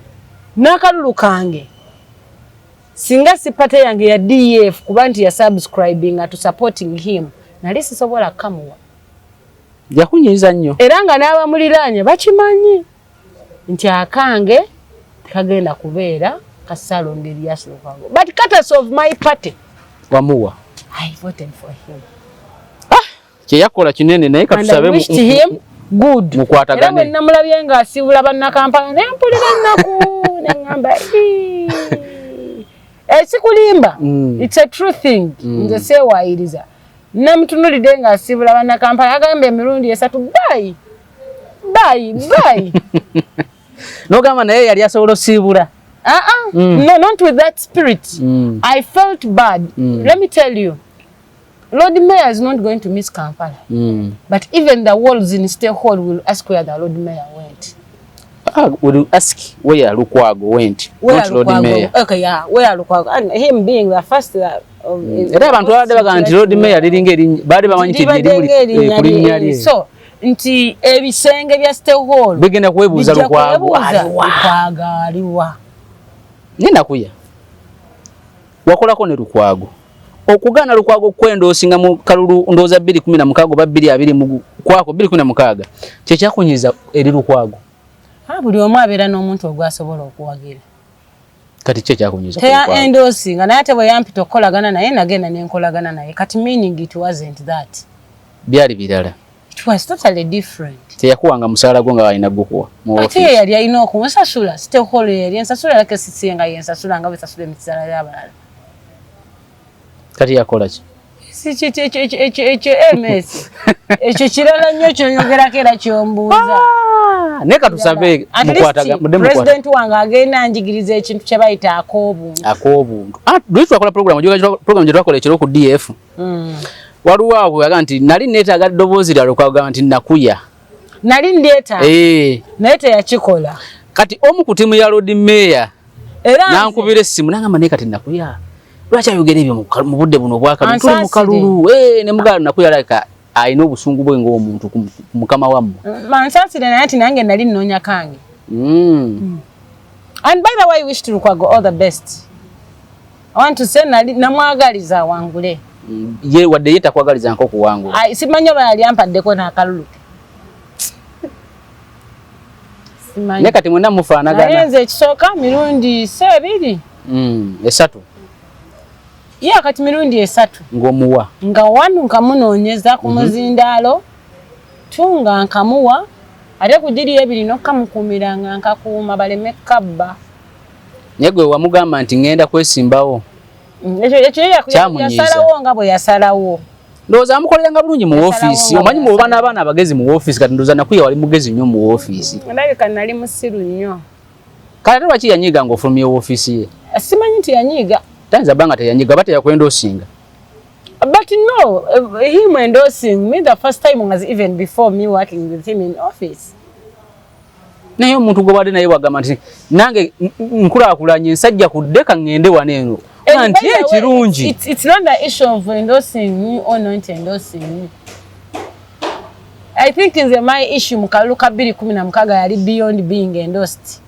n'akalulu kange. Singa sipate yange ya DF kuba nti ya subscribing to supporting him. Nali sisobola kamuwa.
Yakunyiza nnyo.
Era nga n'abamuliraanye bakimanyi nti akange kagenda kubeera Saalongo Elias Lukwago. But cutters of my party.
Wamuwa.
I voted for him.
kye yakola kinene naye katusabe
good
mukwatagane
era namulabye nga asibula bannakampala naye mpulira ennaku neŋŋamba sikulimba it's a true thing nze seewaayiriza namutunulidde nga asibula bannakampala agamba emirundi 3 bayi
nogamba naye yali asobola osiibula
no, not with that spirit. I felt bad. Let me tell you, Lord Mayor is not going to miss Kampala. But even the walls in State Hall will ask where the Lord Mayor went.
Will ask where Lukwago went. Not Lord Mayor.
Okay, yeah, where Lukwago. And him being the first
era abantu babadde baga nti Lord Mayor liringa baadde bamanyi nti liri
so nti ebisenge bya State Hall
bigenda kwebuuza Lukwago
aliwa
nenda kuya wakolako ne Lukwago okugana Lukwago kwendoosinga mu kalulu ndooza 2016 oba 2020 mu kwako 2016 kye kyakunyiza eri Lukwago
buli omu abeera n'omuntu ogwasobola okuwagira
kati kye kyakunyiza
teya endoosinga naye ate bwe yampita okukolagana naye nagenda nenkolagana naye kati meaning it wasn't that
byali birala.
It was totally different.
Teyakuwanga musaala gwo nga walina gukuwa mu office.
Ate yali alina okumusasula State Hall yali ensasula lake sisinga yensasula nga bwesasula emisaala y'abalala.
Kati yakola ki?
MS. Ekyo kirala nnyo kyoyogerako era kyombuuza.
Ne katusabe mukwataga
President wange agenda njigiriza ekintu kye bayita akoobuntu.
Lwaki twakola program gye twakola ekiro ku DF. Waliwo awo yaga nti nali neetaaga ddoboozi lya Lukwago nti nakuya.
Nali ndeetaaga. Naye teyakikola.
Kati omu ku ttiimu ya Lord Mayor nankubira essimu n'agamba naye kati nakuya. Lwaki ayogera ebyo mu budde buno obwakabiri tuli mu kalulu ne mugalo nakuya alaka ayina obusungu bwe ng'omuntu ku mukama wammwe.
Mansansire naye ati nange nali nnoonya kange. And by the way, I wish to Lukwago all the best. I want to say namwagaliza wangule.
Ye wadde ye takwagaliza nko kuwangula.
Simanyi oba yali ampaddeko n'akalulu.
Ne kati mwena mufaanagana.
Naye nze ekisooka mirundi 2.
3.
Ye kati mirundi 3.
Ng'omuwa.
Nga 1 nkamunoonyeza ku muzindaalo, 2 nga nkamuwa, ate ku 2 nokkamukuumiranga nkakuuma baleme kabba. Naye
gwe wamugamba nti ngenda kwesimbawo.
Ekyo yasalawo nga bwe yasalawo.
Ndowooza amukoleranga bulungi mu ofiisi. Omanyi mu baana abaana abagezi mu ofiisi kati ndowooza nakuya wali mugezi nnyo mu ofiisi.
Ndabika nali musiru nnyo.
Kale lwaki yanyiiga ng'ofulumya ofiisi ye?
Simanyi nti yanyiiga.
Tayinza bbanga teyanyiiga oba teyakwendoosinga.
But no, him endorsing me the first time was even before me working with him in office.
Naye omuntu gwe wadde naye wagamba nti nange nkulaakulanye nsajja kuddeka ngende waneeno. Anti ekirungi.
It's not the issue of endorsing me or not endorsing me. I think in my issue mu kalulu ka 2016 yali beyond being endorsed.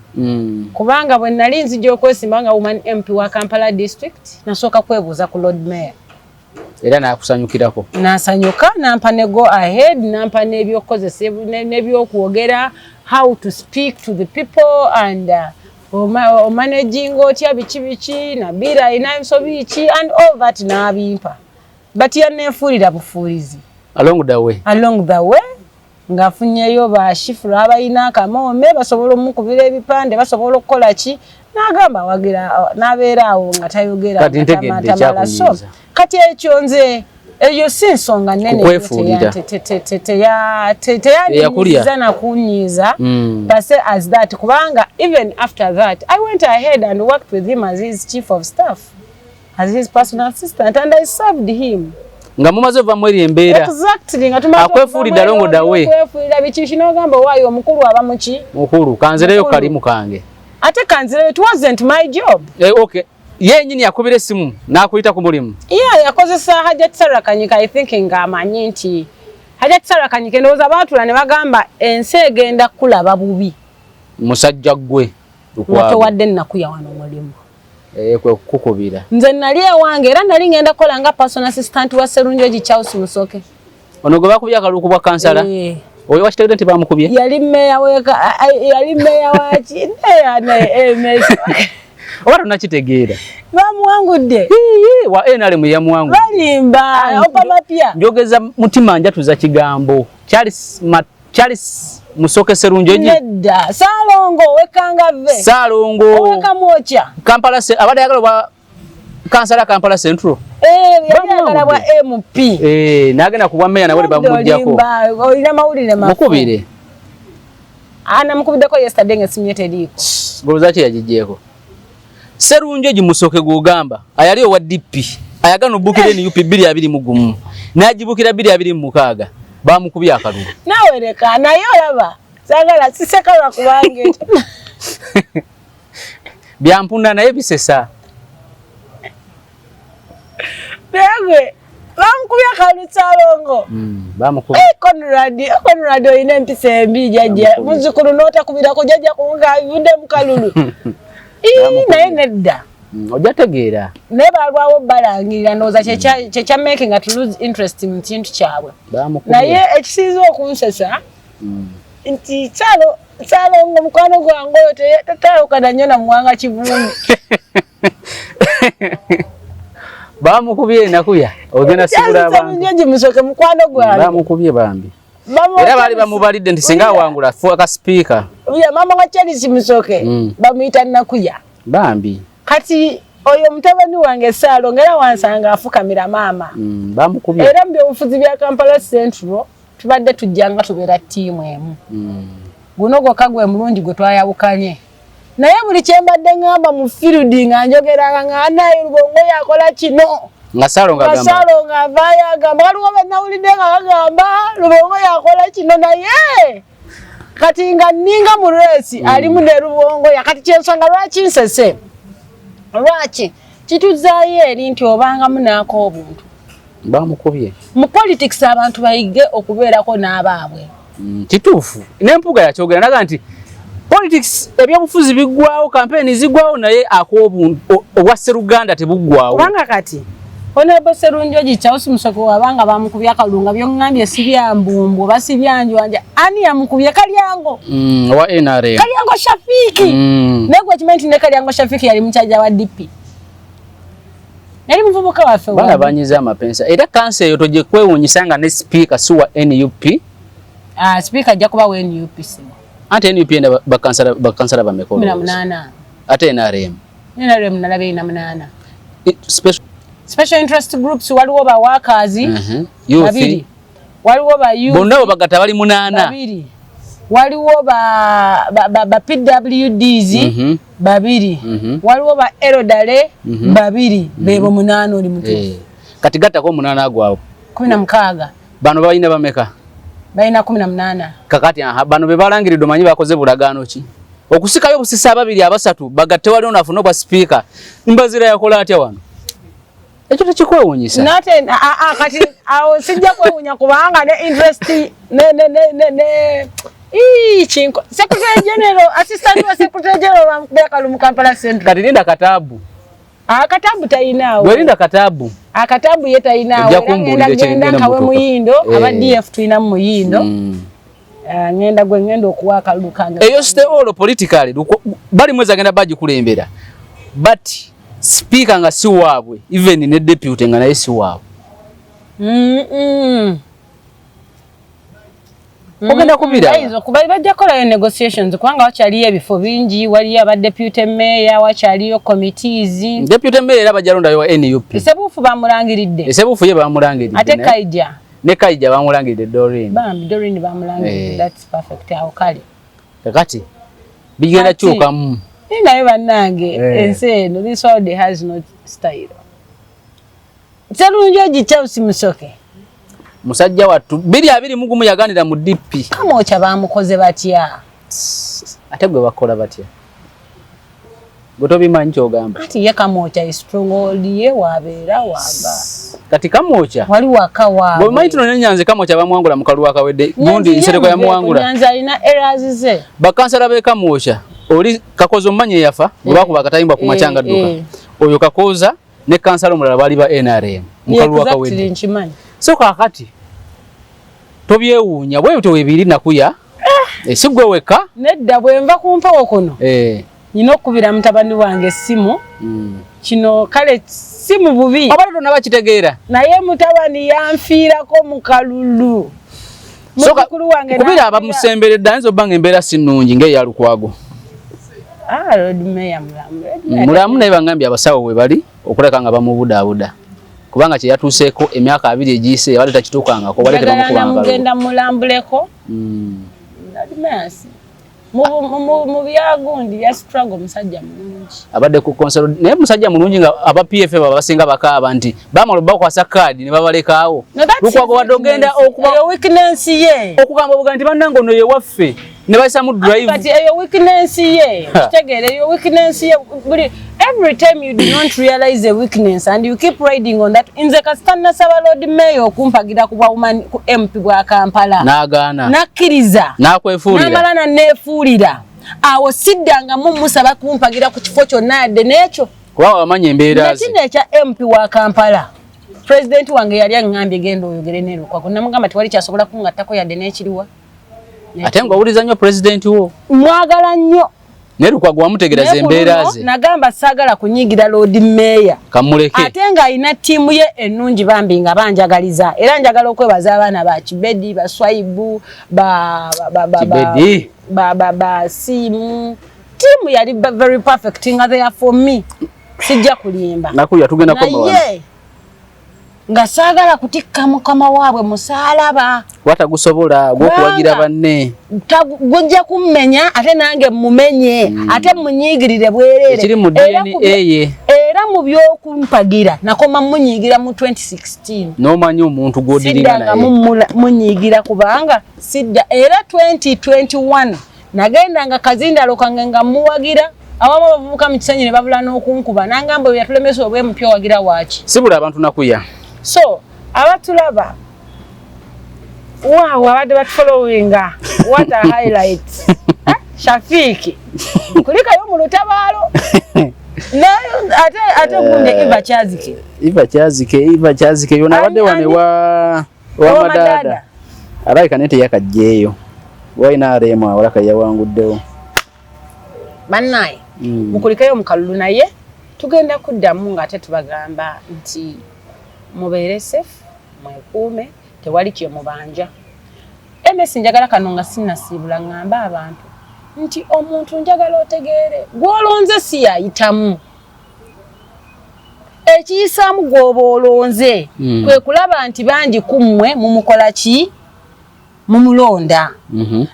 Kubanga bwe nali nzija okwesimba nga woman MP wa Kampala district nasooka kwebuuza ku Lord Mayor.
Era nakusanyukirako.
Nasanyuka nampa ne go ahead nampa n'ebyokozesa n'ebyokwogera how to speak to the people and managing otya biki na bira inayimso biki and all that nabimpa. But yanefuulira bufuulizi. Along the way ngafunyeyo bashifura abayina akamoome basobola omukubira ebipande basobola okukola ki n'agamba wagira n'abeera awo nga tayogera
kati ntegedde kyakunyiza
kati ekyo nze eyo si nsonga nnene teyanyiza nakunyiza base as that kubanga even after that I went ahead and worked with him as his chief of staff as his personal assistant and I served him. Nga mumaze ova mweri embeera. Exactly nga tumaze. Akwefuulidde alongo dawe. Akwefuulidde biki kino gamba waayo omukulu aba muki? Mukulu kanzireyo kalimu kange. Ate kanzireyo it wasn't my job. Okay. Ye nyini yakubira essimu n'akuyita ku mulimu. Yeah, yakozesa Hajat Sarakanyika I think ng'amanyi nti Hajat Sarakanyika ndowooza baatula ne bagamba ensi egenda kulaba bubi. Musajja gwe. Lukwago. Wadde nnakuya wano mulimu. Kwe kukubira. Nze nali ewange era nali ngenda kola nga personal assistant wa Serunjoji Charles Musoke. Ono gwe bakubya akaluku bwa kansala? Oyo wakitegedde nti bamukubye? Yali meya waki MS. Oba tonakitegeera? bamuwangudde
wa NRM yamuwangu
balimba opamapya
njogeza mutima njatuza kigambo Charles Musoke Serunjoji
nedda Salongo wekangave
Salongo
wekamwocha
Kampala abade yagalo ba kansala Kampala Central
yagala bwa MP
nagenda kubwa meya nawe bamujjako
olina mawulire
mukubire
ana mukubideko yesterday ngesimyete liko
goloza ki yajijjeko Serunjoji Musoke gugamba ayali owa DP ayagano bukire ni UP 221 najibukira 226 bamukubye akalulu
nawe leka nayo olaba sagala sisekala kubange
byampunda naye bisesa
bege bamukubye akalulu Salongo
bamukubye
Conrad oyina empisa embi jajja muzukulu notakubirako jajja kunga avudde mukalulu naye nedda
ojategeera
naye balwawo balangirira ndowooza kyekya making nga to lose interest mu kintu kyabwe naye ekisinza okunsesa nti Salongo mukwano gwange oyo tatayukana nnyo na muwanga kivumbi
bamukubye nakuya ogenda sibula
abantu Musoke mukwano gwange
bamukubye bambi era bali bamubalidde nti singa wangula fuaka speaker
uya mama wa Charles Musoke bamuyita nakuya
bambi
kati oyo mutabani wange Salongo era wansanga afukamira mama
bamukubye
era mbye obufuzi bya Kampala Central tubadde tujjanga tubeera tiimu emu guno gwokagwe mulungi gwe twayawukanye naye buli kyembadde ngamba mu field nga njogera nga naye Lubongo yakola kino
nga Salongo
avaayo agamba waliwo bannawulidde nga bagamba Lubongo yakola kino naye kati nga ninga mu resi alimu ne Lubongo yakati kyensonga lwaki nsese lwaki kituzaayo eri nti obanga munaako obuntu
bamukubye
mu politics abantu bayige okubeerako n'abaabwe
kituufu n'empuga yakyogera naga nti politics ebyobufuzi biggwawo campaign ziggwawo naye ak'obuntu obwa Sseruganda tebuggwawo
kubanga kati Honorable Serunjoji Charles Musoke wabanga bamukubye akalunga byongambye sibyambumbu oba sibyanjwanja ani yamukubye Kalyango
wa NRM
Kalyango Shafiki negwe kimenti ne Kalyango Shafiki yali mchaja wa DP nali muvubuka wafe
bana banyiza amapensa era kanse eyo toje kwewunyisanga ne speaker suwa NUP
speaker jakuba wa NUP sima
ate NUP enda bakansala bamekolo
18
ate NRM
nalabe ina 8
special
interest groups waliwo ba workers babiri waliwo ba youth
bonna bagata bali 8
babiri waliwo ba PWDs babiri waliwo ba elderly babiri bebo 8 oli mutu
kati gata ko 8 agwawo
16
bano balina bameka
balina 18
kakati bano be balangiridde manyi bakoze bulagaano ki okusikayo busisa ababiri abasatu bagatte wali onafuna kwa speaker mbazira yakola atya wano ekyo tekikwewunyisa
nate kati awo sijja kwewunya kubanga ne interest ne chinko Secretary General assistant wa Secretary General wa Kalumu Kampala Central
kati linda katabu
katabu tayinawo
welinda katabu
akatabu yetayinawo ngenda kawe muyindo aba DF tuina muyindo ngenda ngenda okuwa Kalumu kanga
eyo stay all politically bali mweza agenda baji kulembera but speaker nga si wabwe even ne deputy nga naye si wabwe ogenda kubira
aizo kubali bajja kola negotiations kwanga wachaliye bifo bingi wali aba deputy mayor wachaliyo committees
deputy mayor era bajalonda yo NUP
esebufu bamulangiridde
esebufu ye bamulangiridde
ate kaija
ne kaija bamulangiridde
Doreen bamulangiridde that's perfect awo kali
kakati bigenda chuka
naye bannange ensi eno this world has no style Serunjoji Charles Musoke
musajja wattu 221 yaganira mu DP
kama ocha bamukoze batya
ate gwe bakola batya gotobimanyi kyogamba
ati ye kama ocha strong ye wabeera wamba
kati kama ocha
wali wakawa
bo mayi tuno nyanze kama ocha bamwangula mukalu akawedde gundi nsereko ya mwangula
nyanza ina errors ze
bakansala be kama ocha oli kakozo manye yafa ngwa kuba katayimba ku machanga duka oyo kakoza ne kansala mulala bali ba NRM mukalu akawedde so kakati tobyewunya bwe to webiri nakuya esigwe weka
nedda bwe nva kumpewo kuno nina okubira mutabani wange simu kino kale simu bubi
abantu nabakitegeera
naye mutabani yanfiirako mu kalulu mukulu wange
kubira abamusemberedde ayinza obanga embeera si nnungi ng'eya Lukwago
Lord Mayor
mulamu naye bangambye abasawo we bali okuleka nga bamubudaabuda kubanga kye yatuuseeko emyaka 2 egiyise yabadde takituukangako bali tebamukubanga
mugenda mulambuleko Lord Mayor mu byagundi ya struggle musajja mulungi
abadde ku konsero naye musajja mulungi nga aba PFF babasinga bakaaba nti bamala bakwasa kaadi ne babalekaawo Lukwago wadde ogenda okuba
weakness ye
okugamba obuga nti bannange ono ye waffe ne bayisamu drive
kati eyo weakness ye kitegeere eyo weakness ye every time you do not realize a weakness and you keep riding on that nze kasita nasaba Lord Mayor okumpagira ku MP bwa Kampala
n'agaana
nakkiriza
n'akwefuulira
n'amala nanneefuulira awo siddanga musaba kumpagira ku kifo kyonna yadde n'ekyo
kuba wamanya embeera ze
nakino ekya MP wa Kampala President wange yali angambye genda oyogere ne Lukwago namugamba tewali kyasobola kungattako yadde n'ekiriwa
ate ng'owuliza nnyo President wo
mwagala nnyo
ne Lukwago wamutegereza embeera ze
nagamba saagala kunyigira Lord Mayor
kamuleke
ate ng'alina ttiimu ye ennungi bambi nga banjagaliza era njagala okwebaza abaana ba Kibedi Baswaibu Simu ttiimu yali very perfect nga they are for me sijja kulimba
nakuya tugenda ko
nga saagala kutikka mukama waabwe musaalaba
watagusobola gwokuwagira banne
gujja kummenya ate nange mumenye ate munyigirire bwerere
ekiri mu DNA ye
era mu byokumpagira nakoma munyigira mu 2016
nomanyi omuntu gwodiringa naye
munyigira kubanga sidda era 2021 nagenda nga kazindalo kange nga muwagira abamu bavubuka mu kisenyi ne babula n'okunkuba nangamba bwe yatulemesa obwe mpyo wagira waaki
sibula abantu nakuya
so abatulaba wow abadde batufollowinga what a highlight Shafiki kulikayo mu lutabaalo ate gunde Eva Kyazike yona abadde wane wa madada alaika nete yakajjeeyo waina arema awalaka yawanguddewo bannaye mukulikayo mu kalulu naye tugenda kuddamu nga ate tubagamba nti mubeere safe mwekuume tewali kye mubanja MS njagala kano nga sinnasiibula ngamba abantu nti omuntu njagala otegeere gwolonze si yayitamu ekiyisaamu gwoba olonze kwe kulaba nti bangi kummwe mumukola ki mumulonda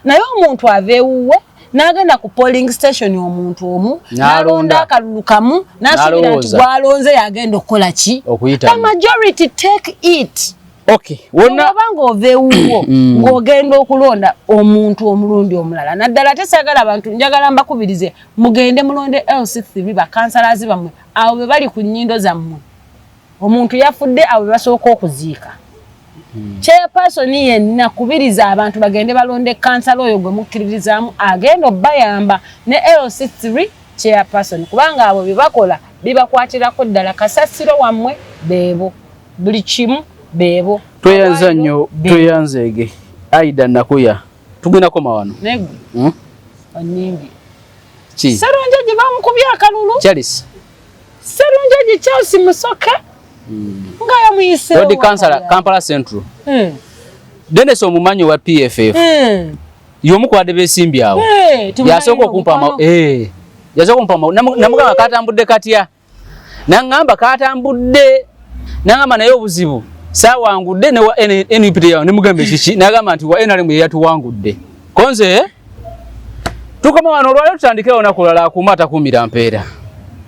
naye omuntu ava ewuwe n'agenda ku polling station omuntu omu n'alonda akalulu kamu n'asuubira nti gwalonze yagenda okukola ki the majority take it
okay wonna
obanga ova ewuwo ng'ogenda okulonda omuntu omulundi omulala naddala tesaagala abantu njagala mbakubirize mugende mulonde LC3 bakansalazi bammwe abo be bali ku nnyindo zammwe omuntu yafudde abo be basooka okuziika chairperson yenna kubiriza abantu bagende balonde kansala oyo gwe mukkiririzaamu agenda obbayamba ne LC3 chairperson kubanga abo bye bakola bibakwatirako ddala kasasiro wammwe beebo buli kimu beebo
tweyanza nnyo tweyanzeege Aida Nakuya tugendako mawano
nego onimbi
ki
Serunjeji bamukubya akalulu
Charles
Serunjeji Charles Musoke nga yamuyise
Lord Councilor Kampala Central Dennis omumanyi wa PFF yomukwade besimbi awo yasoko kumpa yasoko kumpa namugamba katambudde katya nangamba katambudde nangamba naye obuzibu sawangudde ne wa NPT yawo nemugambe kiki nagamba nti wa NRM yatuwangudde konze tukoma wano olwale tutandikewo nakulala kumata kumira mpeera